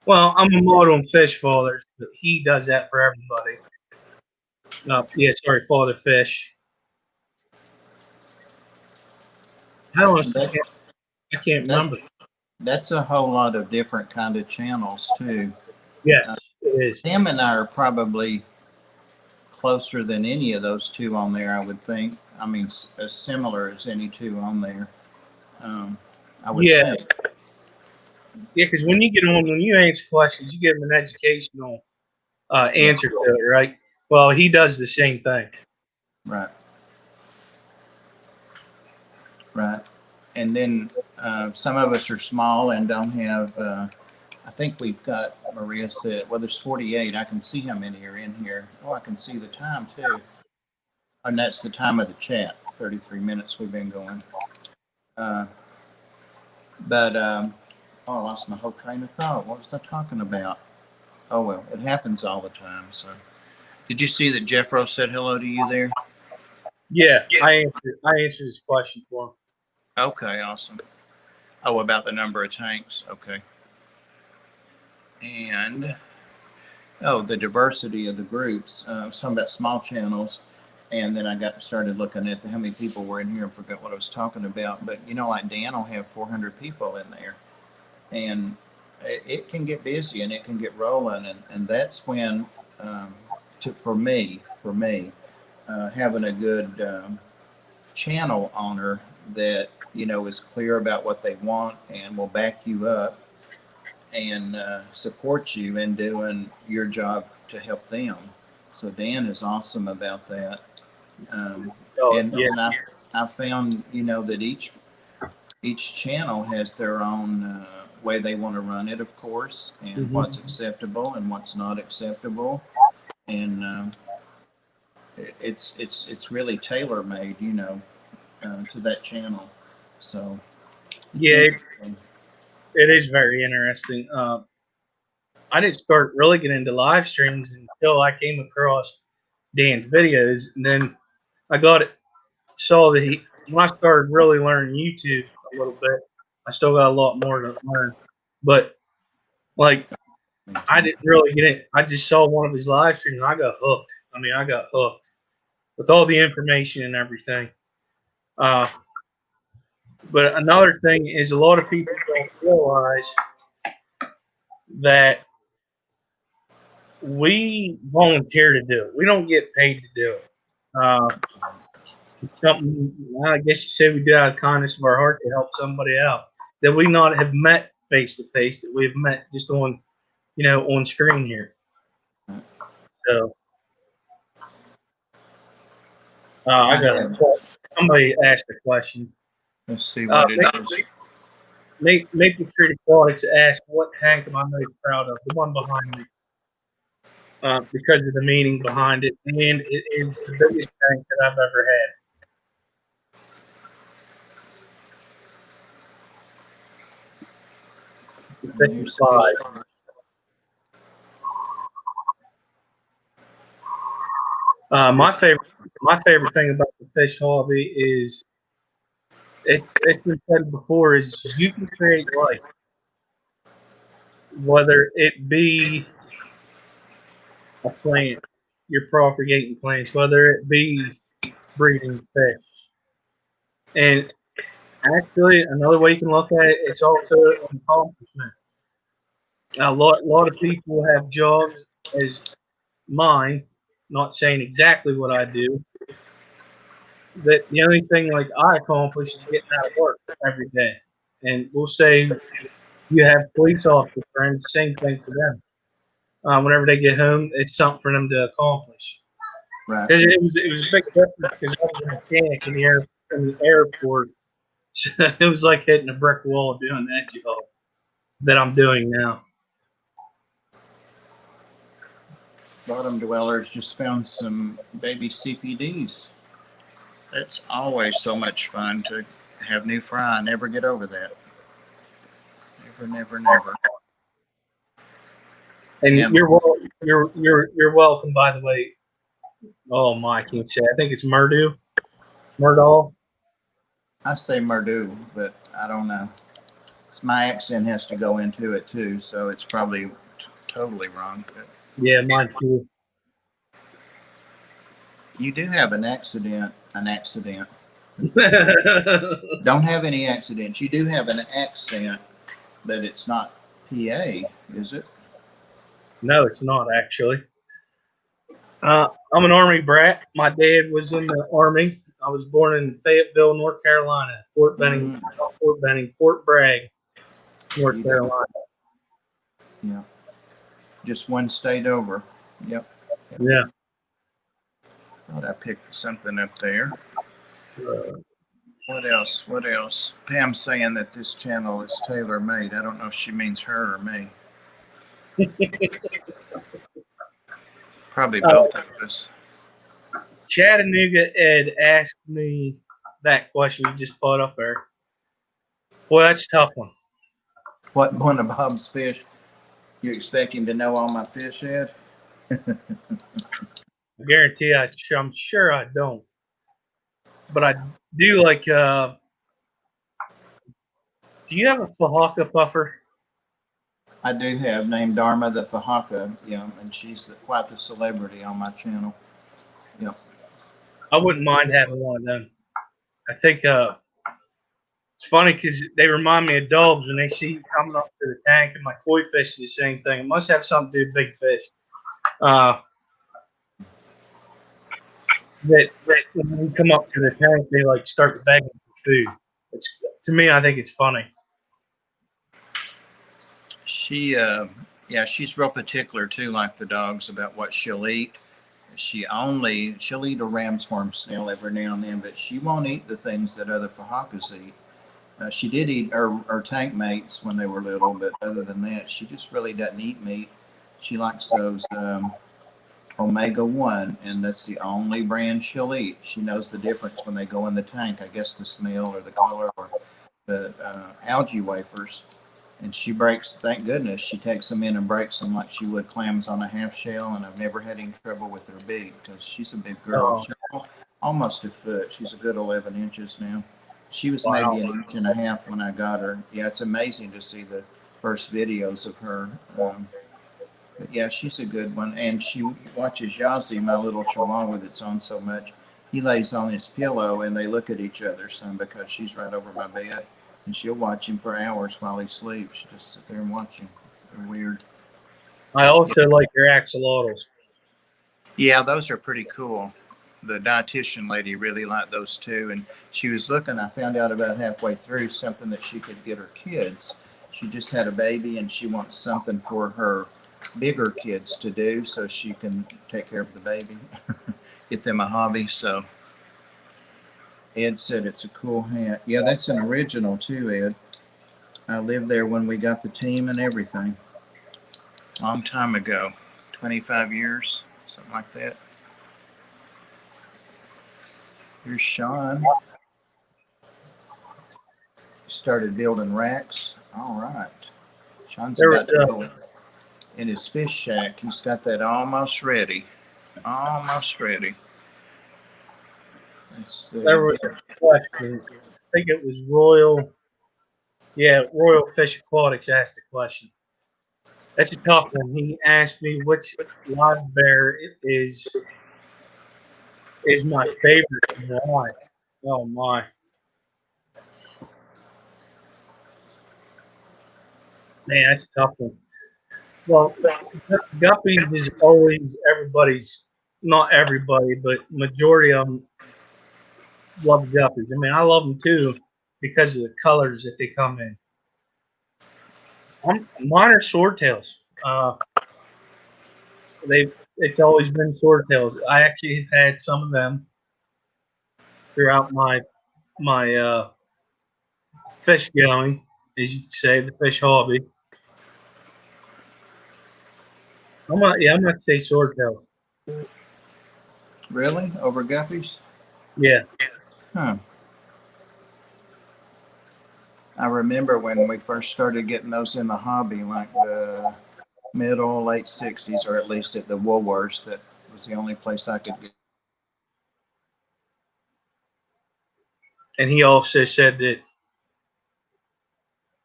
Speaker 2: Well, I'm a mod on Fish Fathers, but he does that for everybody. Yeah, sorry, Father Fish. I can't remember.
Speaker 1: That's a whole lot of different kind of channels too.
Speaker 2: Yes, it is.
Speaker 1: Sam and I are probably closer than any of those two on there, I would think. I mean, as similar as any two on there. I would think.
Speaker 2: Yeah, because when you answer questions, you give them an educational answer to it, right? Well, he does the same thing.
Speaker 1: Right. Right. And then some of us are small and don't have, I think we've got, Maria said, well, there's 48. I can see how many are in here. Oh, I can see the time too. And that's the time of the chat, 33 minutes we've been going. Oh, I lost my whole train of thought. What was I talking about? Oh, well, it happens all the time. So, did you see that Jeff Rose said hello to you there?
Speaker 2: Yeah, I answered his question for him.
Speaker 1: Okay, awesome. Oh, about the number of tanks. Okay. And, the diversity of the groups. I was talking about small channels. And then I started looking at how many people were in here and forgot what I was talking about. But, like Dan will have 400 people in there. And it can get busy and it can get rolling. And that's when, for me, having a good channel owner that, is clear about what they want and will back you up and support you in doing your job to help them. So Dan is awesome about that.
Speaker 2: Oh,
Speaker 1: And
Speaker 2: yeah.
Speaker 1: I found, that each channel has their own way they want to run it, of course, and what's acceptable and what's not acceptable. And it's really tailor made, to that channel. So it's
Speaker 2: Yeah,
Speaker 1: interesting.
Speaker 2: it is very interesting. I didn't start really getting into live streams until I came across Dan's videos, and then I saw that when I started really learning YouTube a little bit, I still got a lot more to learn. But like, I didn't really get it. I just saw one of his live streams and I got hooked. I mean, I got hooked with all the information and everything. Uh, but another thing is a lot of people don't realize that we volunteer to do it. We don't get paid to do it. It's something, I guess you say we do out of the kindness of our heart to help somebody out that we not have met face to face, that we've met just on screen here. So I got somebody asked a question.
Speaker 1: Let's see what it is.
Speaker 2: Maple Street Aquatics asked, "What tank am I most proud of?" The one behind me, because of the meaning behind it, and it is the biggest tank that I've ever had. It's
Speaker 1: Here's the
Speaker 2: 55. My favorite thing about the fish hobby is it's been said before is you can create life, whether it be a plant, you're propagating plants, whether it be breeding fish. And actually, another way you can look at it, it's also an accomplishment. Now, a lot of people have jobs as mine, not saying exactly what I do, that the only thing like I accomplish is getting out of work every day. And we'll say you have police officer friends, same thing for them. Whenever they get home, it's something for them to accomplish.
Speaker 1: Right.
Speaker 2: Because it was a big difference because I was a mechanic in the airport. So it was like hitting a brick wall doing that job that I'm doing now.
Speaker 1: Bottom dwellers just found some baby CPDs. It's always so much fun to have new fry. I never get over that. Never.
Speaker 2: And
Speaker 1: Yeah,
Speaker 2: you're welcome, by the way. Oh my, I can't say. I think it's Murdahl.
Speaker 1: I say Murdu, but I don't know. My accent has to go into it too, so it's probably totally wrong. But
Speaker 2: Yeah, mine too.
Speaker 1: you do have an accident. Don't have any accidents. You do have an accent, but it's not PA, is it?
Speaker 2: No, it's not actually. I'm an Army brat. My dad was in the Army. I was born in Fayetteville, North Carolina. Fort Bragg, North Carolina.
Speaker 1: Yeah. Just one state over. Yep.
Speaker 2: Yeah.
Speaker 1: Thought I picked something up there. What else? Pam's saying that this channel is tailor made. I don't know if she means her or me. Probably both of us.
Speaker 2: Chattanooga Ed asked me that question you just put up there. Boy, that's a tough one.
Speaker 1: What one of Bob's fish? You expect him to know all my fish, Ed?
Speaker 2: I guarantee I'm sure I don't. But I do like, do you have a Fahaka puffer?
Speaker 1: I do have named Dharma the Fahaka, and she's quite the celebrity on my channel. Yep.
Speaker 2: I wouldn't mind having one of them. I think it's funny because they remind me of dogs when they see you coming up to the tank, and my koi fish is the same thing. It must have something to do with big fish. That when we come up to the tank, they like start begging for food. To me, I think it's funny.
Speaker 1: She's real particular too, like the dogs, about what she'll eat. She'll eat a ram's horn snail every now and then, but she won't eat the things that other pahacas eat. She did eat her tank mates when they were little, but other than that, she just really doesn't eat meat. She likes those omega-1, and that's the only brand she'll eat. She knows the difference when they go in the tank. I guess the smell or the color or the algae wafers. And she breaks, thank goodness, she takes them in and breaks them like she would clams on a half shell. And I've never had any trouble with her beak because she's a big girl.
Speaker 2: Oh.
Speaker 1: She's almost a foot. She's a good 11 inches now. She was
Speaker 2: Wow.
Speaker 1: maybe an inch and a half when I got her. Yeah, it's amazing to see the first videos of her. But yeah, she's a good one. And she watches Yazi, my little chihuahua that's on so much. He lays on his pillow and they look at each other some because she's right over my bed. And she'll watch him for hours while he sleeps. She just sit there and watch him. They're weird.
Speaker 2: I also like your axolotls.
Speaker 1: Yeah, those are pretty cool. The dietitian lady really liked those too. And she was looking, I found out about halfway through something that she could get her kids. She just had a baby and she wants something for her bigger kids to do so she can take care of the baby, get them a hobby. So Ed said it's a cool hat. Yeah, that's an original too, Ed. I lived there when we got the team and everything. Long time ago, 25 years, something like that. Here's Sean. Started building racks. All right. Sean's about to build in his fish shack. He's got that almost ready. Almost ready.
Speaker 2: There was a question. I think it was Royal. Yeah, Royal Fish Aquatics asked the question. That's a tough one. He asked me which live bear is my favorite and why. Oh my. Man, that's a tough one. Well, guppies is always everybody's, not everybody, but majority of them love guppies. I mean, I love them too because of the colors that they come in. Mine are swordtails. It's always been swordtails. I actually have had some of them throughout my fish going, as you could say, the fish hobby. I'm gonna say swordtails.
Speaker 1: Really? Over guppies?
Speaker 2: Yeah.
Speaker 1: Huh. I remember when we first started getting those in the hobby, like the middle, late 60s, or at least at the Woolworths, that was the only place I could get.
Speaker 2: And he also said that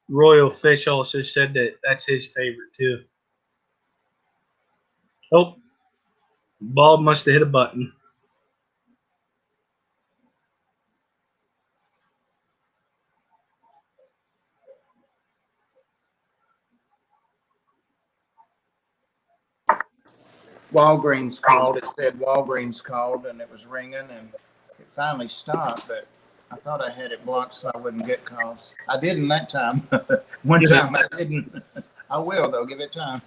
Speaker 2: Royal Fish also said that that's his favorite too. Oh, Bob must have hit a button.
Speaker 1: Walgreens called. It said Walgreens called, and it was ringing, and it finally stopped. But I thought I had it blocked so I wouldn't get calls. I didn't that time. One time I didn't. I will though. Give it time.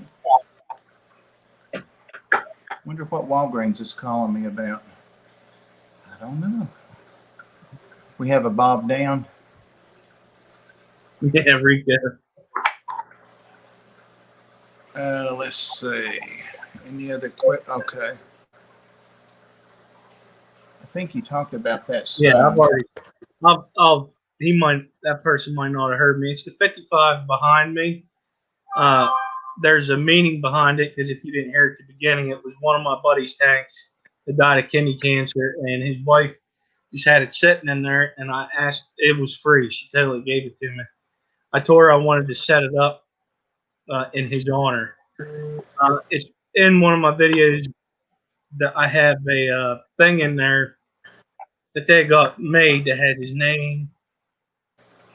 Speaker 1: Wonder what Walgreens is calling me about. I don't know. We have a Bob down.
Speaker 2: Yeah, Rico.
Speaker 1: Let's see. Any other quick? Okay. I think you talked about that.
Speaker 2: Yeah, I've already. That person might not have heard me. It's the 55 behind me. There's a meaning behind it because if you didn't hear it at the beginning, it was one of my buddy's tanks that died of kidney cancer, and his wife just had it sitting in there, and I asked. It was free. She totally gave it to me. I told her I wanted to set it up in his honor. It's in one of my videos that I have a thing in there that they got made that has his name,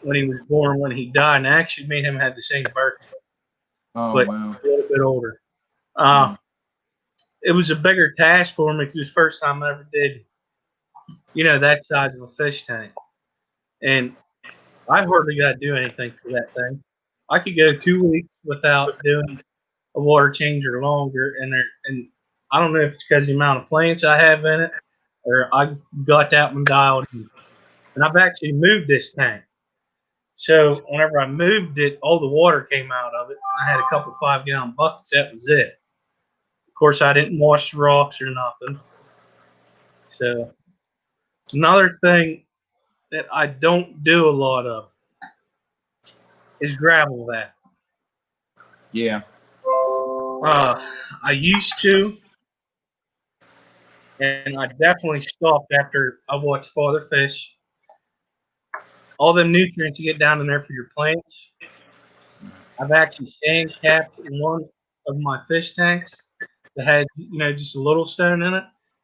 Speaker 2: when he was born, when he died, and I actually made him have the same birthday, but
Speaker 1: wow.
Speaker 2: a little bit older. It was a bigger task for me because it was the first time I ever did, that size of a fish tank. And I hardly got to do anything for that thing. I could go 2 weeks without doing a water change or longer, and I don't know if it's because of the amount of plants I have in it, or I got that one dialed in. And I've actually moved this tank. So whenever I moved it, all the water came out of it. I had a couple 5-gallon buckets. That was it. Of course, I didn't wash the rocks or nothing. So another thing that I don't do a lot of is gravel that.
Speaker 1: Yeah.
Speaker 2: I used to, and I definitely stopped after I watched Father Fish. All the nutrients you get down in there for your plants. I've actually sand capped one of my fish tanks that had, just a little stone in it,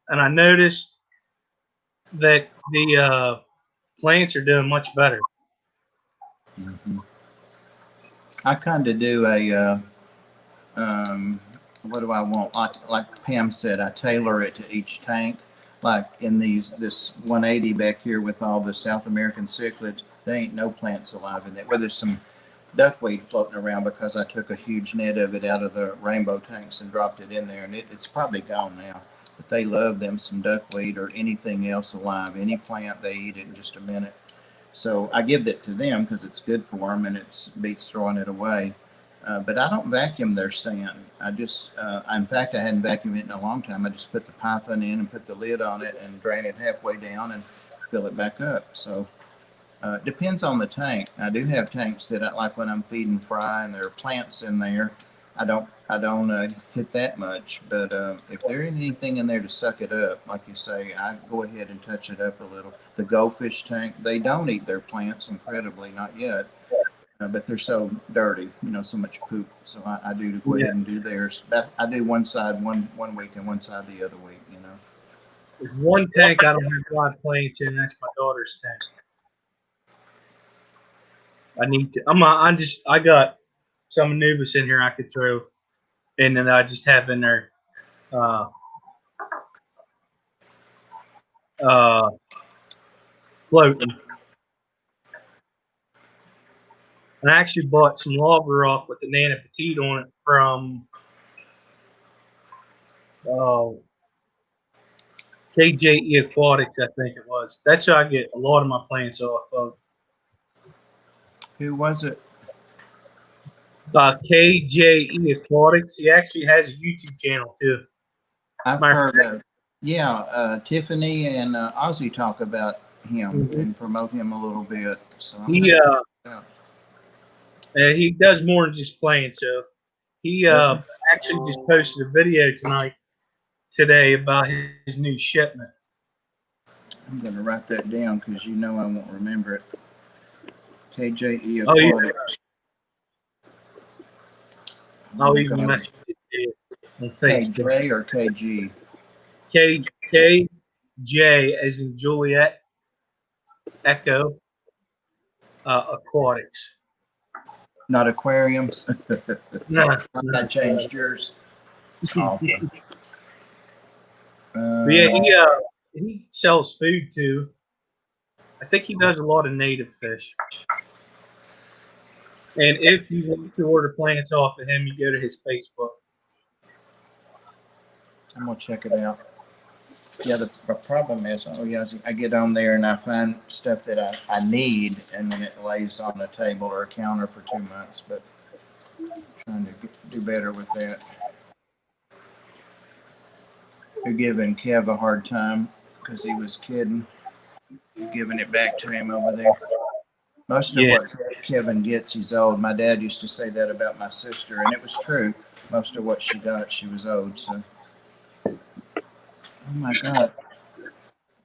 Speaker 2: and I noticed that the plants are doing much better.
Speaker 1: Mm-hmm. I kind of do a what do I want? Like Pam said, I tailor it to each tank. Like in this 180 back here with all the South American cichlids, there ain't no plants alive in there. Well, there's some duckweed floating around because I took a huge net of it out of the rainbow tanks and dropped it in there, and it's probably gone now. But they love them some duckweed or anything else alive. Any plant, they eat it in just a minute. So I give it to them because it's good for them and it beats throwing it away. But I don't vacuum their sand. I just, in fact, I hadn't vacuumed it in a long time. I just put the python in and put the lid on it and drain it halfway down and fill it back up. So it depends on the tank. I do have tanks that I like when I'm feeding fry and there are plants in there. I don't hit that much. But if there ain't anything in there to suck it up, like you say, I go ahead and touch it up a little. The goldfish tank, they don't eat their plants, incredibly, not yet. But they're so dirty, so much poop. So I do go ahead and do theirs. But I do one side one week and one side the other week.
Speaker 2: There's one tank I don't have live plants in. That's my daughter's tank. I need to. I got some Anubis in here I could throw, and then I just have in there, floating. And I actually bought some lava rock with the Nana Petite on it from KJE Aquatics, I think it was. That's how I get a lot of my plants off of.
Speaker 1: Who was it?
Speaker 2: KJE Aquatics. He actually has a YouTube channel too.
Speaker 1: I've heard of. Yeah, Tiffany and Ozzy talk about him and promote him a little bit. So
Speaker 2: he does more than just playing. So he actually just posted a video today about his new shipment.
Speaker 1: I'm going to write that down because I won't remember it. KJE Aquatics.
Speaker 2: I'll even message it to you on Facebook.
Speaker 1: KJ or KG?
Speaker 2: KJ as in Juliet Echo Aquatics.
Speaker 1: Not aquariums?
Speaker 2: No.
Speaker 1: I changed yours. It's awful.
Speaker 2: He sells food too. I think he does a lot of native fish. And if you want to order plants off of him, you go to his Facebook.
Speaker 1: I'm going to check it out. Yeah, the problem is, I get on there and I find stuff that I need, and then it lays on the table or a counter for 2 months. But I'm trying to do better with that. You're giving Kev a hard time because he was kidding. You're giving it back to him over there. Most of what Kevin gets, he's owed. My dad used to say that about my sister, and it was true. Most of what she got, she was owed. So. Oh my God.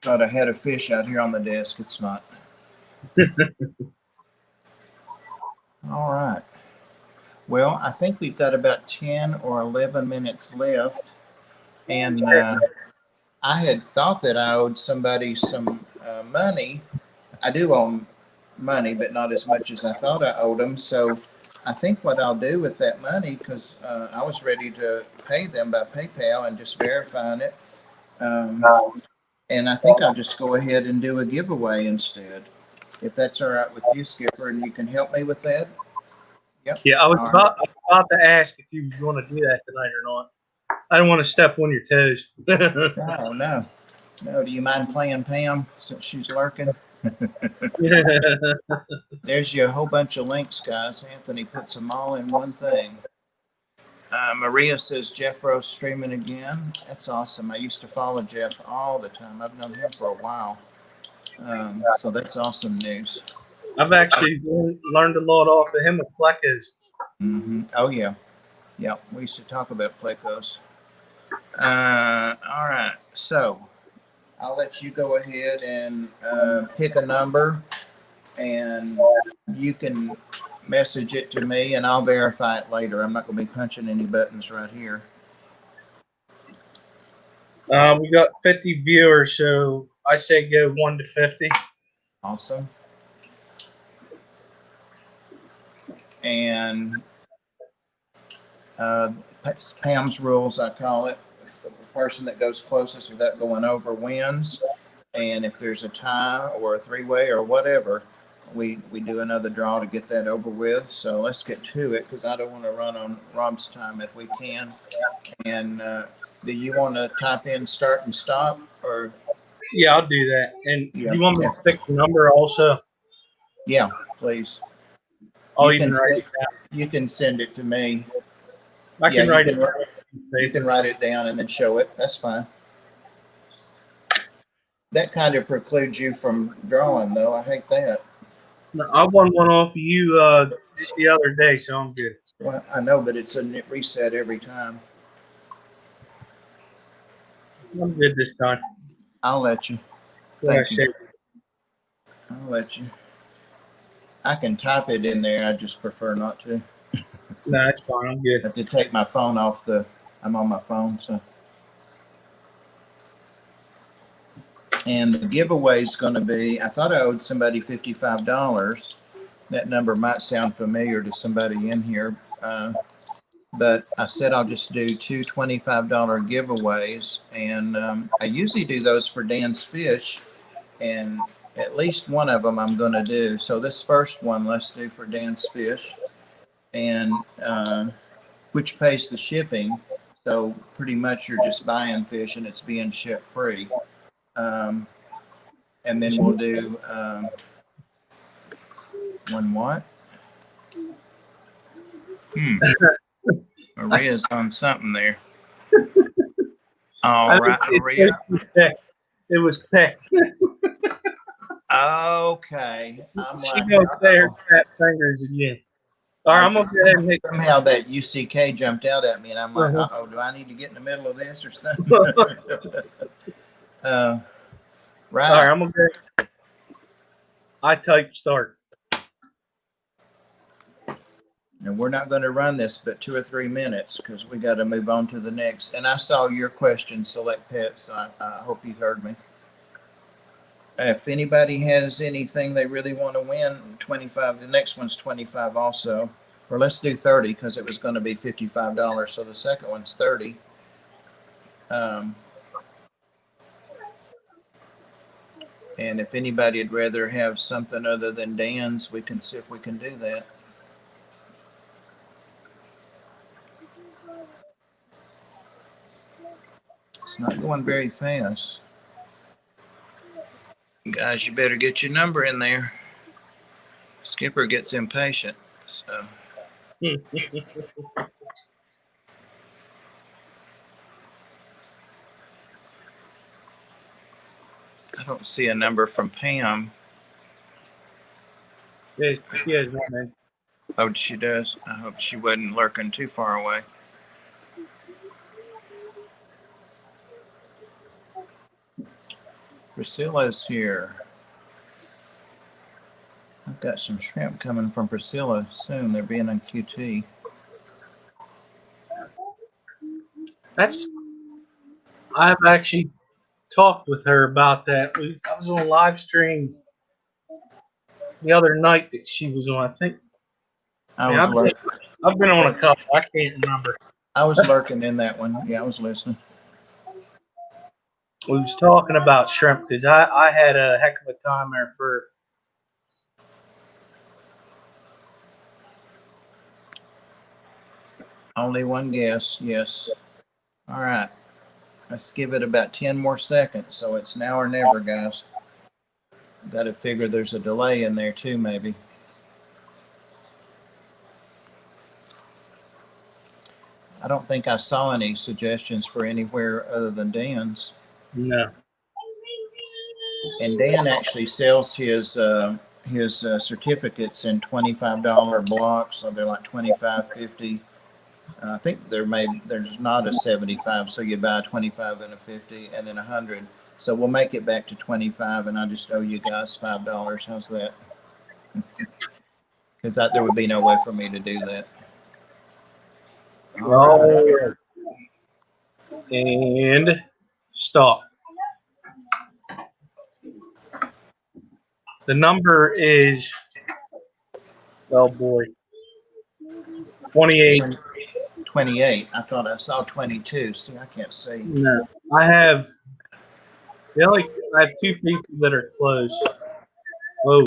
Speaker 1: Thought I had a fish out here on the desk. It's not. All right. Well, I think we've got about 10 or 11 minutes left. And I had thought that I owed somebody some money. I do owe money, but not as much as I thought I owed them. So I think what I'll do with that money, because I was ready to pay them by PayPal and just verifying it. And I think I'll just go ahead and do a giveaway instead, if that's all right with you, Skipper, and you can help me with that. Yep.
Speaker 2: Yeah, I was about to ask if you was going to do that tonight or not. I don't want to step on your toes.
Speaker 1: No, no. No, do you mind playing Pam since she's lurking? There's your whole bunch of links, guys. Anthony puts them all in one thing. Maria says Jeff Rose streaming again. That's awesome. I used to follow Jeff all the time. I've known him for a while. So that's awesome news.
Speaker 2: I've actually learned a lot off of him with Plecos.
Speaker 1: Oh, yeah. Yeah, we used to talk about Plecos. All right. So I'll let you go ahead and pick a number, and you can message it to me, and I'll verify it later. I'm not going to be punching any buttons right here.
Speaker 2: We got 50 viewers, so I say go 1 to 50.
Speaker 1: Awesome. And Pam's rules, I call it. The person that goes closest without going over wins. And if there's a tie or a three-way or whatever, we do another draw to get that over with. So let's get to it, because I don't want to run on Rob's time if we can. And do you want to type in start and stop, or?
Speaker 2: Yeah, I'll do that. And
Speaker 1: Yeah,
Speaker 2: you want me to pick the number also?
Speaker 1: Yeah, please.
Speaker 2: I'll even write it down.
Speaker 1: You can send it to me.
Speaker 2: I can write it down.
Speaker 1: You can write it down and then show it. That's fine. That kind of precludes you from drawing, though. I hate that.
Speaker 2: No, I won one off of you just the other day, so I'm good.
Speaker 1: Well, I know, but it's a reset every time.
Speaker 2: I'm good this time.
Speaker 1: I'll let you.
Speaker 2: Thank you.
Speaker 1: I'll let you. I can type it in there. I just prefer not to.
Speaker 2: No, that's fine. I'm good.
Speaker 1: I have to take my phone off the. I'm on my phone, so. And the giveaway is going to be. I thought I owed somebody $55. That number might sound familiar to somebody in here, but I said I'll just do two $25 giveaways, and I usually do those for Dan's Fish, and at least one of them I'm going to do. So this first one, let's do for Dan's Fish, and which pays the shipping. So pretty much you're just buying fish and it's being shipped free. And then we'll do one what? Maria's on something there. All right, Maria.
Speaker 2: It was picked.
Speaker 1: Okay.
Speaker 2: She goes there, fat fingers again. All right, I'm gonna go ahead and hit.
Speaker 1: Somehow that UCK jumped out at me, and I'm like, uh-oh, do I need to get in the middle of this or something? Right.
Speaker 2: All right, I'm gonna go. I type start.
Speaker 1: And we're not going to run this but 2 or 3 minutes, because we got to move on to the next. And I saw your question, select pets. I hope you heard me. If anybody has anything they really want to win, 25. The next one's 25 also. Or let's do 30, because it was going to be $55. So the second one's 30. And if anybody would rather have something other than Dan's, we can see if we can do that. It's not going very fast. Guys, you better get your number in there. Skipper gets impatient. So. I don't see a number from Pam.
Speaker 2: Yes, she has one name.
Speaker 1: Oh, she does. I hope she wasn't lurking too far away. Priscilla's here. I've got some shrimp coming from Priscilla soon. They're being on QT.
Speaker 2: I've actually talked with her about that. I was on live stream the other night that she was on. I think I've been on a couple. I can't remember.
Speaker 1: I was lurking in that one. Yeah, I was listening.
Speaker 2: We was talking about shrimp because I had a heck of a time there for.
Speaker 1: Only one guess. Yes. All right. Let's give it about 10 more seconds. So it's now or never, guys. Got to figure there's a delay in there too, maybe. I don't think I saw any suggestions for anywhere other than Dan's.
Speaker 2: No.
Speaker 1: And Dan actually sells his certificates in $25 blocks, so they're like 25, 50. I think there's not a 75, so you buy a 25 and a 50, and then 100. So we'll make it back to 25, and I just owe you guys $5. How's that? Because there would be no way for me to do that.
Speaker 2: Oh, and stop. The number is, oh boy, 28.
Speaker 1: 28. I thought I saw 22. See, I can't see.
Speaker 2: No, I have two people that are close. Whoa.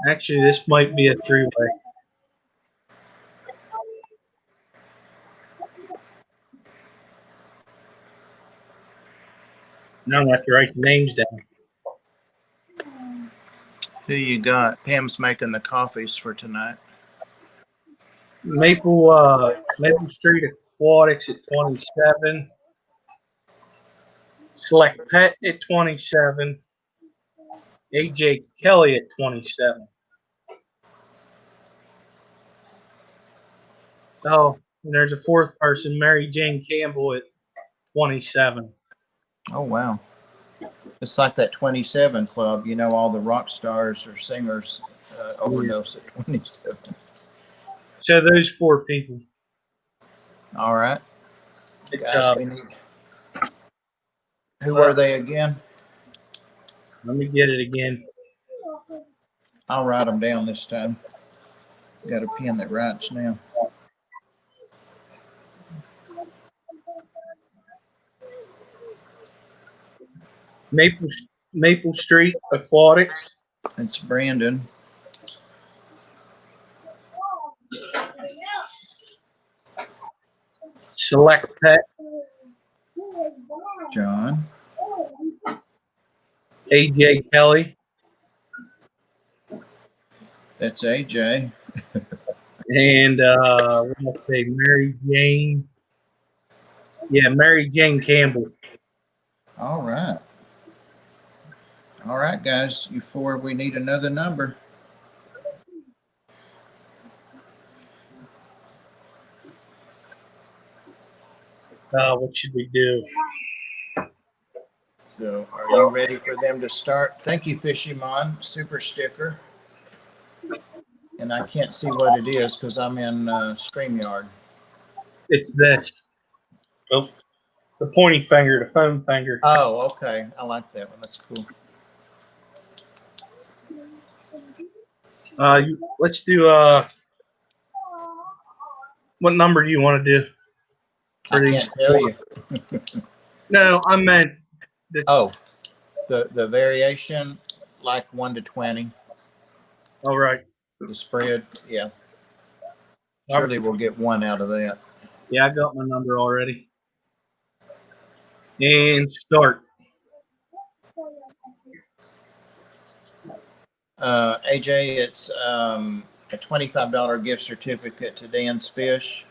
Speaker 2: Actually, this might be a three-way. Now I have to write the names down.
Speaker 1: Who you got? Pam's making the coffees for tonight.
Speaker 2: Maple Street Aquatics at 27. Select Pet at 27. AJ Kelly at 27. Oh, and there's a fourth person, Mary Jane Campbell at 27.
Speaker 1: Oh, wow. It's like that 27 club. You know, all the rock stars or singers overdose at 27.
Speaker 2: So those four people.
Speaker 1: All right.
Speaker 2: It's,
Speaker 1: Guys, we need... Who are they again?
Speaker 2: Let me get it again.
Speaker 1: I'll write them down this time. Got a pen that writes now.
Speaker 2: Maple Street Aquatics.
Speaker 1: It's Brandon.
Speaker 2: Select Pet.
Speaker 1: John.
Speaker 2: AJ Kelly.
Speaker 1: That's AJ.
Speaker 2: And let's say Mary Jane. Yeah, Mary Jane Campbell.
Speaker 1: All right. All right, guys. You four, we need another number.
Speaker 2: What should we do?
Speaker 1: So, are you ready for them to start? Thank you, Fishymon. Super sticker. And I can't see what it is because I'm in StreamYard.
Speaker 2: It's this. Oh, the pointy finger, the foam finger.
Speaker 1: Oh, okay. I like that one. That's cool.
Speaker 2: Let's do what number do you want to do?
Speaker 1: I can't tell you.
Speaker 2: No, I meant
Speaker 1: the variation, like 1 to 20.
Speaker 2: All right.
Speaker 1: The spread, yeah. Surely we'll get one out of that.
Speaker 2: Yeah, I got my number already. And start.
Speaker 1: AJ, it's a $25 gift certificate to Dan's Fish.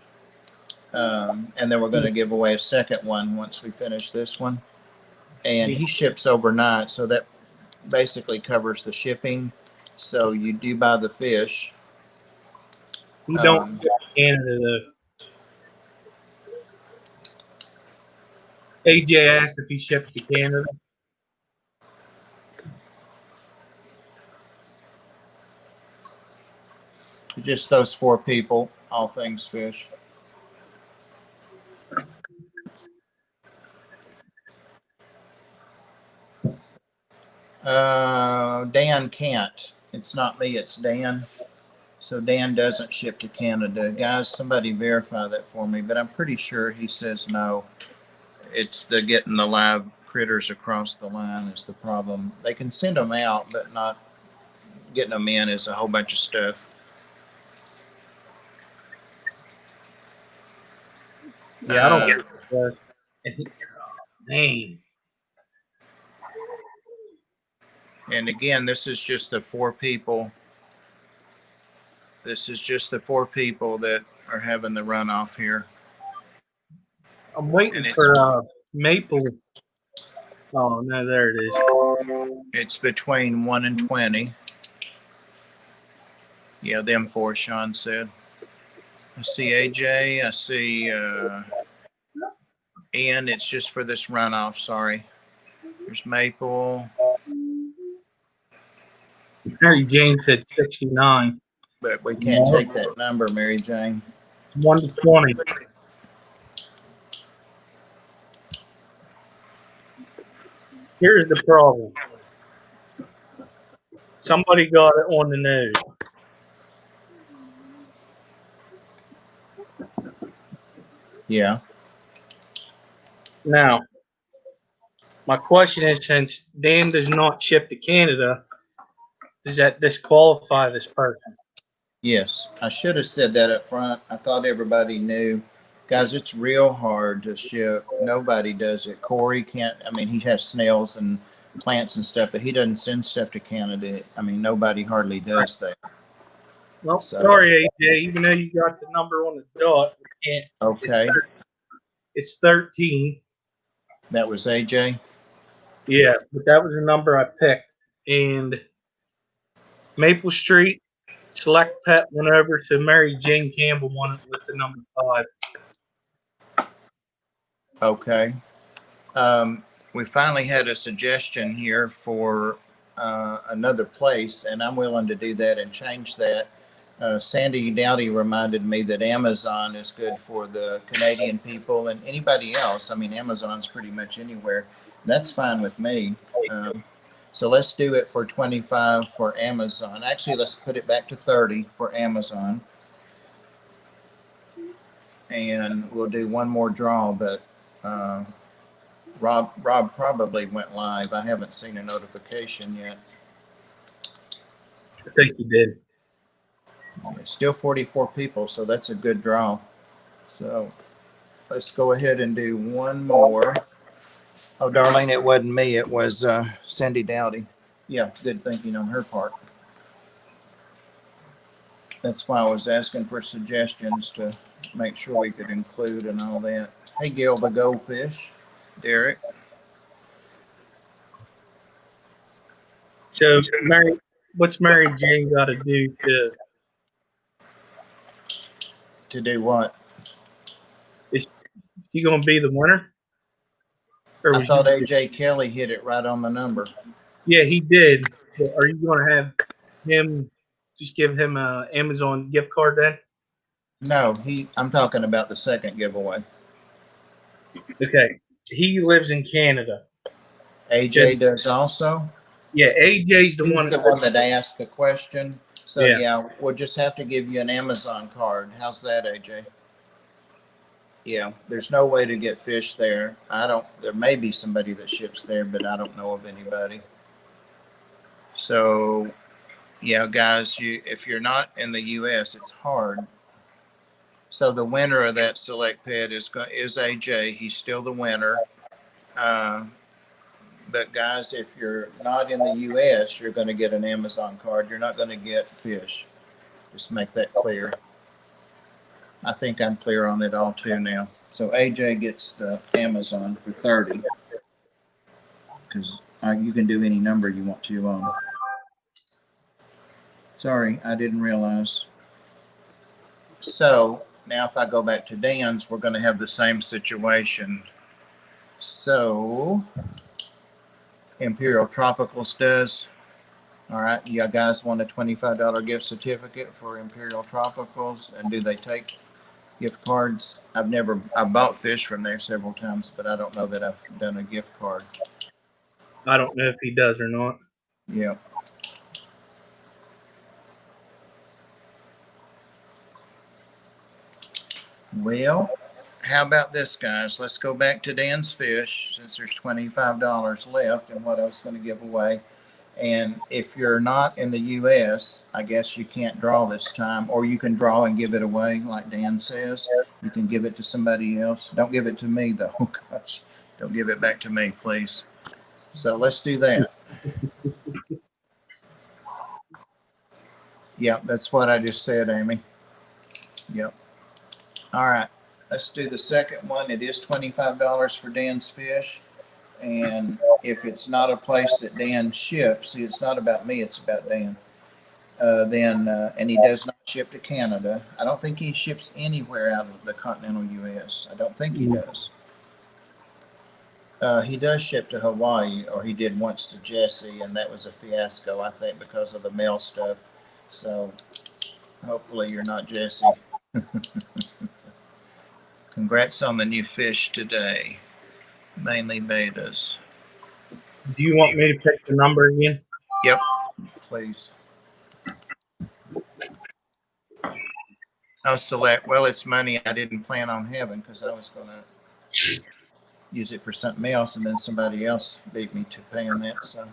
Speaker 1: And then we're going to give away a second one once we finish this one. And he ships overnight, so that basically covers the shipping. So you do buy the fish.
Speaker 2: You don't get Canada though. AJ asked if he ships to Canada.
Speaker 1: Just those four people, all things fish. Dan can't. It's not me, it's Dan. So Dan doesn't ship to Canada. Guys, somebody verify that for me, but I'm pretty sure he says no. It's the getting the live critters across the line is the problem. They can send them out, but not getting them in is a whole bunch of stuff.
Speaker 2: Yeah, I don't. was. And he, dang.
Speaker 1: And again, this is just the 4 people. This is just the 4 people that are having the runoff here.
Speaker 2: I'm waiting for Maple. Oh, no, there it is.
Speaker 1: It's between 1 and 20. Yeah, them 4, Sean said. I see AJ. I see Ian. It's just for this runoff. Sorry. There's Maple.
Speaker 2: Mary Jane said 69.
Speaker 1: But we can't take that number, Mary Jane.
Speaker 2: 1 to 20. Here's the problem. Somebody got it on the news.
Speaker 1: Yeah.
Speaker 2: Now, my question is, since Dan does not ship to Canada, does that disqualify this person?
Speaker 1: Yes. I should have said that up front. I thought everybody knew. Guys, it's real hard to ship. Nobody does it. Corey can't. I mean, he has snails and plants and stuff, but he doesn't send stuff to Canada. I mean, nobody hardly does that.
Speaker 2: Well, sorry, AJ. Even though you got the number on the dot, we can't.
Speaker 1: Okay.
Speaker 2: It's 13.
Speaker 1: That was AJ?
Speaker 2: Yeah, but that was the number I picked. And Maple Street Select Pet went over to Mary Jane Campbell one with the number 5.
Speaker 1: Okay. We finally had a suggestion here for another place, and I'm willing to do that and change that. Sandy Dowdy reminded me that Amazon is good for the Canadian people and anybody else. I mean, Amazon's pretty much anywhere. That's fine with me. So let's do it for 25 for Amazon. Actually, let's put it back to 30 for Amazon. And we'll do one more draw, but Rob probably went live. I haven't seen a notification yet.
Speaker 2: I think he did.
Speaker 1: It's still 44 people, so that's a good draw. So let's go ahead and do one more. Oh, Darlene, it wasn't me. It was Sandy Dowdy. Yeah, good thinking on her part. That's why I was asking for suggestions to make sure we could include and all that. Hey, Gil the Goldfish. Derek.
Speaker 2: So, what's Mary Jane got to do
Speaker 1: to do what?
Speaker 2: Is she going to be the winner?
Speaker 1: Or I thought AJ Kelly hit it right on the number.
Speaker 2: Yeah, he did. But are you going to have him just give him an Amazon gift card then?
Speaker 1: No, I'm talking about the second giveaway.
Speaker 2: Okay. He lives in Canada.
Speaker 1: AJ does also?
Speaker 2: Yeah, AJ's the one.
Speaker 1: He's the one that asked the question. So yeah, we'll just have to give you an Amazon card. How's that, AJ? Yeah, there's no way to get fish there. There may be somebody that ships there, but I don't know of anybody. So yeah, guys, if you're not in the US, it's hard. So the winner of that select pet is AJ. He's still the winner. But guys, if you're not in the US, you're going to get an Amazon card. You're not going to get fish. Just make that clear. I think I'm clear on it all too now. So AJ gets the Amazon for 30. Because you can do any number you want to on. Sorry, I didn't realize. So now if I go back to Dan's, we're going to have the same situation. So Imperial Tropicals does. All right, you guys want a $25 gift certificate for Imperial Tropicals, and do they take gift cards? I bought fish from there several times, but I don't know that I've done a gift card.
Speaker 2: I don't know if he does or not.
Speaker 1: Yeah. Well, how about this, guys? Let's go back to Dan's fish since there's $25 left and what I was going to give away. And if you're not in the U.S., I guess you can't draw this time, or you can draw and give it away, like Dan says. You can give it to somebody else. Don't give it to me, though. Gosh, don't give it back to me, please. So let's do that. Yep, that's what I just said, Amy. Yep. All right. Let's do the second one. It is $25 for Dan's fish. And if it's not a place that Dan ships, see, it's not about me, it's about Dan. And he does not ship to Canada. I don't think he ships anywhere out of the continental U.S. I don't think he does. He does ship to Hawaii, or he did once to Jesse, and that was a fiasco, I think, because of the mail stuff. So hopefully you're not Jesse. Congrats on the new fish today. Mainly betas.
Speaker 2: Do you want me to pick the number again?
Speaker 1: Yep, please. I'll select, well, it's money I didn't plan on having because I was going to use it for something else, and then somebody else beat me to paying that. So,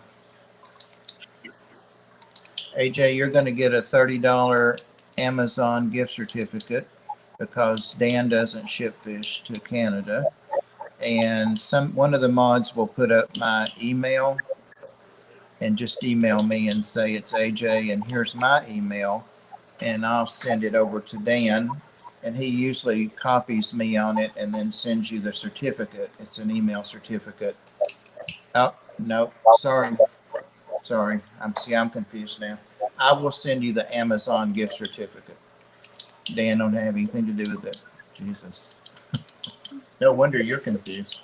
Speaker 1: AJ, you're going to get a $30 Amazon gift certificate because Dan doesn't ship fish to Canada. And one of the mods will put up my email and just email me and say it's AJ and here's my email, and I'll send it over to Dan, and he usually copies me on it and then sends you the certificate. It's an email certificate. Oh, no, sorry. I'm confused now. I will send you the Amazon gift certificate. Dan don't have anything to do with it. Jesus. No wonder you're confused.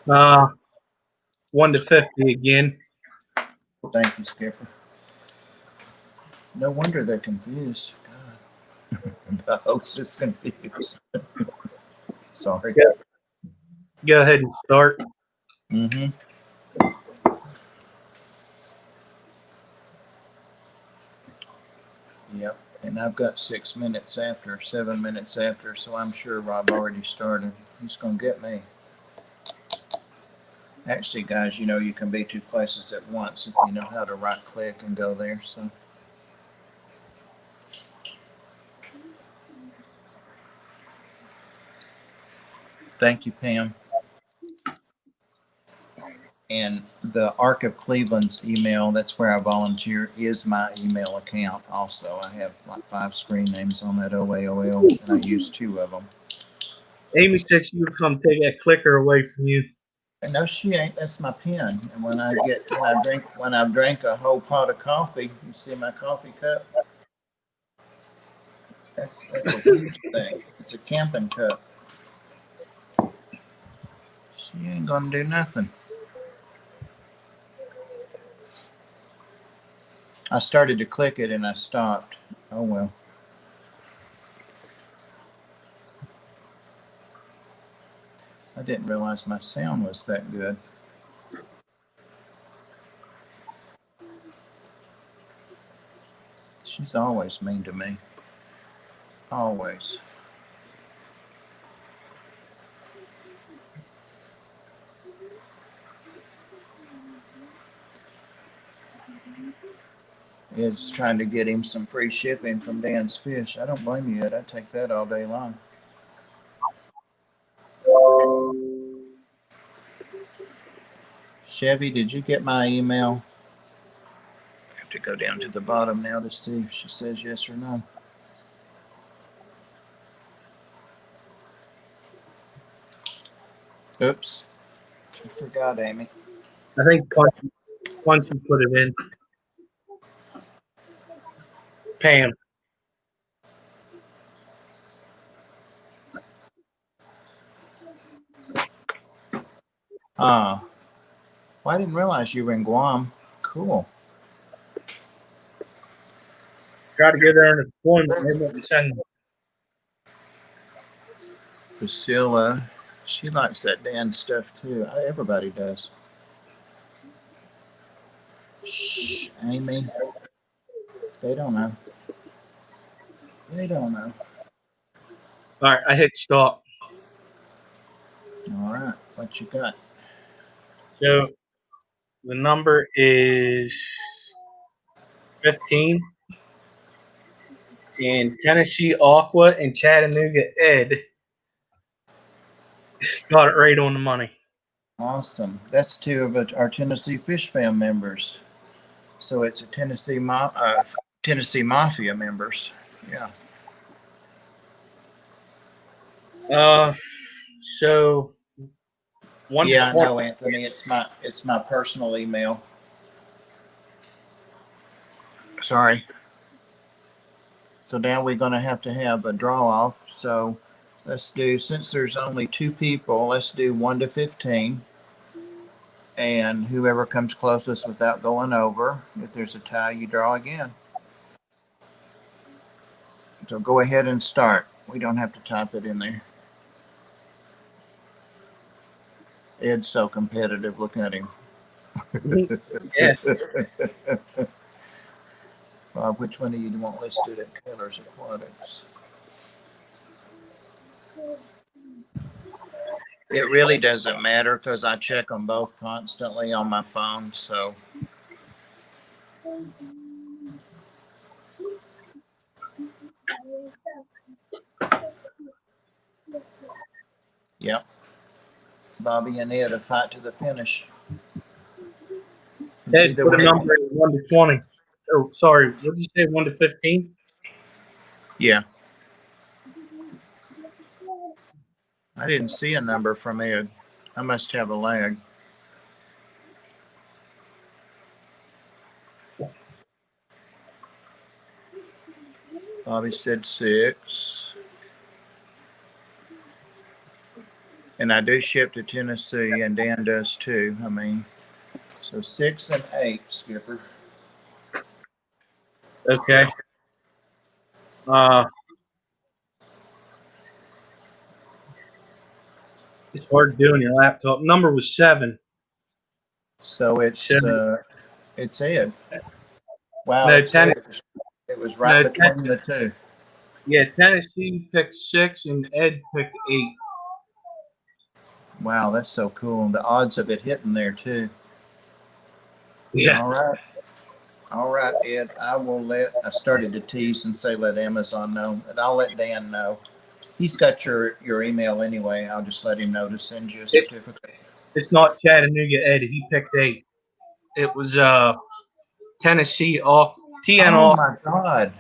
Speaker 2: 1 to 50 again.
Speaker 1: Thank you, Skipper. No wonder they're confused. God. The host is confused. Sorry.
Speaker 2: Go ahead and start.
Speaker 1: Mm-hmm. Yep. And I've got 7 minutes after, so I'm sure Rob already started. He's going to get me. Actually, guys, you can be two places at once if you know how to right click and go there. So. Thank you, Pam. And the Arc of Cleveland's email, that's where I volunteer, is my email account also. I have like 5 screen names on that OAOL, and I use 2 of them.
Speaker 2: Amy said she would come take that clicker away from you.
Speaker 1: And no, she ain't. That's my pen. And when I drank a whole pot of coffee, you see my coffee cup? That's a huge thing. It's a camping cup. She ain't gonna do nothing. I started to click it and I stopped. Oh well. I didn't realize my sound was that good. She's always mean to me. Always. It's trying to get him some free shipping from Dan's Fish. I don't blame you, Ed. I'd take that all day long. Chevy, did you get my email? I have to go down to the bottom now to see if she says yes or no. Oops. I forgot, Amy.
Speaker 2: I think once you put it in. Pam.
Speaker 1: Well, I didn't realize you were in Guam. Cool.
Speaker 2: Try to get her in a deployment. They wouldn't send me.
Speaker 1: Priscilla, she likes that Dan stuff too. Everybody does. Shh, Amy. They don't know. They don't know.
Speaker 2: All right, I hit stop.
Speaker 1: All right, what you got?
Speaker 2: So The number is 15. And Tennessee Aqua and Chattanooga Ed got it right on the money.
Speaker 1: Awesome. That's two of our Tennessee Fish Fam members. So it's a Tennessee Mafia members. Yeah.
Speaker 2: So one.
Speaker 1: Yeah, I know, Anthony. It's my personal email. Sorry. So now we're going to have a draw off. So let's do, since there's only two people, let's do 1 to 15. And whoever comes closest without going over, if there's a tie, you draw again. So go ahead and start. We don't have to type it in there. Ed's so competitive. Look at him.
Speaker 2: Yeah.
Speaker 1: Which one do you want listed at Is Aquatics? It really doesn't matter because I check them both constantly on my phone. So. Yep. Bobby and Ed, a fight to the finish.
Speaker 2: Ed put a number in 1 to 20. Oh, sorry. What did you say? 1 to 15?
Speaker 1: Yeah. I didn't see a number from Ed. I must have a lag. Bobby said 6. And I do ship to Tennessee, and Dan does too. I mean, so 6 and 8, Skipper.
Speaker 2: Okay. It's hard doing your laptop. Number was 7.
Speaker 1: So it's Ed. Wow,
Speaker 2: No,
Speaker 1: it was right between the two.
Speaker 2: Yeah, Tennessee picked 6 and Ed picked 8.
Speaker 1: Wow, that's so cool. The odds of it hitting there too.
Speaker 2: Yeah.
Speaker 1: All right, Ed. I started to tease and say let Amazon know, and I'll let Dan know. He's got your email anyway. I'll just let him know to send you a certificate.
Speaker 2: It's not Chattanooga Ed. He picked 8. It was Tennessee off. TN
Speaker 1: Oh
Speaker 2: off.
Speaker 1: my God.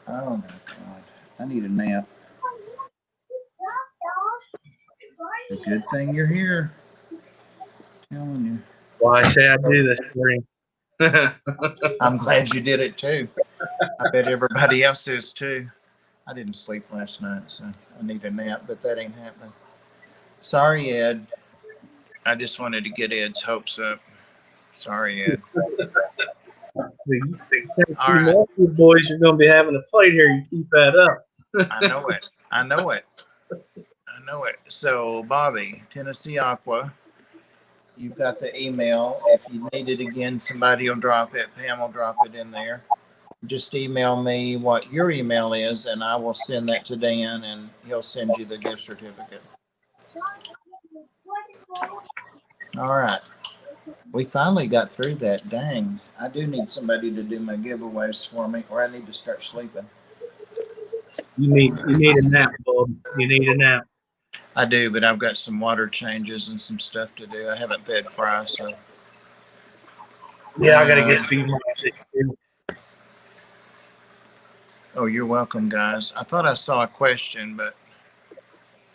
Speaker 1: Oh my God. I need a nap. It's a good thing you're here. I'm telling you.
Speaker 2: Well, I say I do this for him.
Speaker 1: I'm glad you did it too. I bet everybody else is too. I didn't sleep last night, so I need a nap, but that ain't happening. Sorry, Ed. I just wanted to get Ed's hopes up. Sorry, Ed.
Speaker 2: All right. You boys are going to be having a fight here. You keep that up.
Speaker 1: I know it. So, Bobby, Tennessee Aqua, you've got the email. If you need it again, somebody will drop it. Pam will drop it in there. Just email me what your email is, and I will send that to Dan, and he'll send you the gift certificate. All right. We finally got through that. Dang. I do need somebody to do my giveaways for me, or I need to start sleeping.
Speaker 2: You need a nap, Bob. You need a nap.
Speaker 1: I do, but I've got some water changes and some stuff to do. I haven't fed Fry, so.
Speaker 2: Yeah, I got to get feed my too.
Speaker 1: Oh, you're welcome, guys. I thought I saw a question, but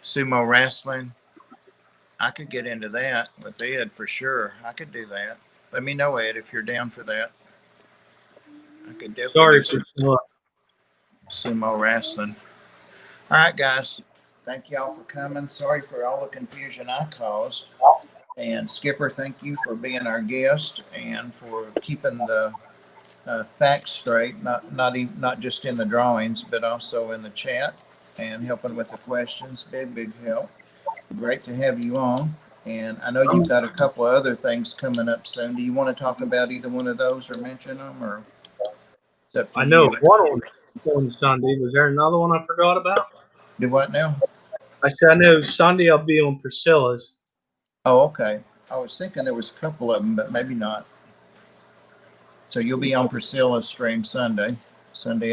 Speaker 1: sumo wrestling, I could get into that with Ed for sure. I could do that. Let me know, Ed, if you're down for that. I could definitely do sumo wrestling. All right, guys. Thank y'all for coming. Sorry for all the confusion I caused. And Skipper, thank you for being our guest and for keeping the facts straight, not just in the drawings, but also in the chat and helping with the questions. Big help. Great to have you on. And I know you've got a couple of other things coming up soon. Do you want to talk about either one of those or mention them, or?
Speaker 2: I know one on Sunday. Was there another one I forgot about?
Speaker 1: Do what now?
Speaker 2: I said I know Sunday I'll be on Priscilla's.
Speaker 1: Oh, okay. I was thinking there was a couple of them, but maybe not. So you'll be on Priscilla's stream Sunday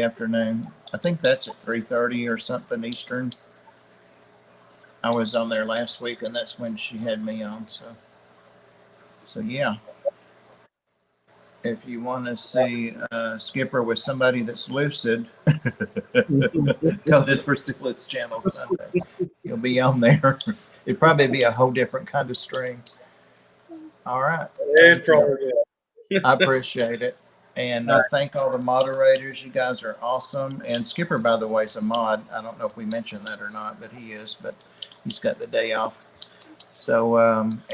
Speaker 1: afternoon. I think that's at 3:30 or something Eastern. I was on there last week, and that's when she had me on. So yeah. If you want to see Skipper with somebody that's lucid, go to Priscilla's channel Sunday. You'll be on there. It'd probably be a whole different kind of stream. All right.
Speaker 2: It probably will.
Speaker 1: I appreciate it. And thank all the moderators. You guys are awesome. And Skipper, by the way, is a mod. I don't know if we mentioned that or not, but he is. But he's got the day off. So,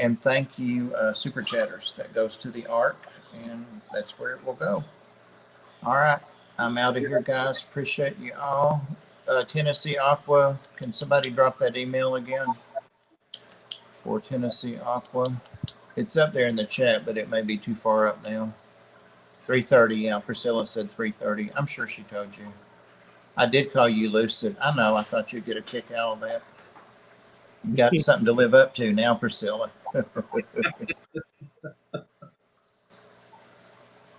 Speaker 1: and thank you, Super Chatters. That goes to the ARC, and that's where it will go. All right. I'm out of here, guys. Appreciate you all. Tennessee Aqua, can somebody drop that email again? For Tennessee Aqua. It's up there in the chat, but it may be too far up now. 3:30, yeah. Priscilla said 3:30. I'm sure she told you. I did call you lucid. I know. I thought you'd get a kick out of that. You got something to live up to now, Priscilla.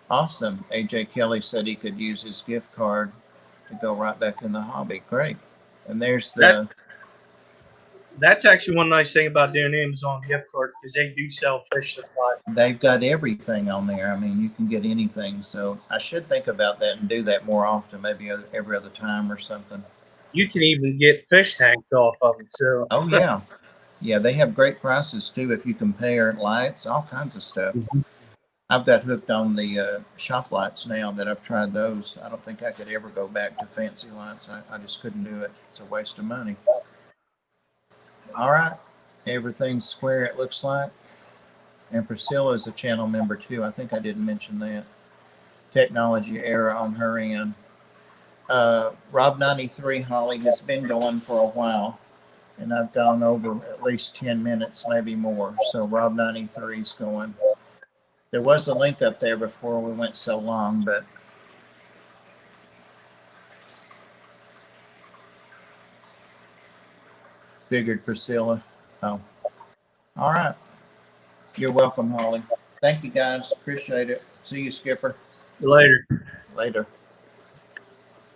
Speaker 1: Awesome. AJ Kelly said he could use his gift card to go right back in the hobby. Great. And there's the...
Speaker 2: That's actually one nice thing about doing Amazon gift cards, because they do sell fish supplies.
Speaker 1: They've got everything on there. I mean, you can get anything. So I should think about that and do that more often, maybe every other time or something.
Speaker 2: You can even get fish tanks off of them. So.
Speaker 1: Oh, yeah. Yeah, they have great prices, too, if you compare lights, all kinds of stuff. Mm-hmm. I've got hooked on the shop lights now that I've tried those. I don't think I could ever go back to fancy lights. I just couldn't do it. It's a waste of money. All right. Everything's square, it looks like. And Priscilla is a channel member, too. I think I didn't mention that. Technology error on her end. Rob93 Holly has been going for a while, and I've gone over at least 10 minutes, maybe more. So Rob93 is going. There was a link up there before we went so long, but figured Priscilla. Oh, all right. You're welcome, Holly. Thank you, guys. Appreciate it. See you, Skipper.
Speaker 2: Later.
Speaker 1: Later.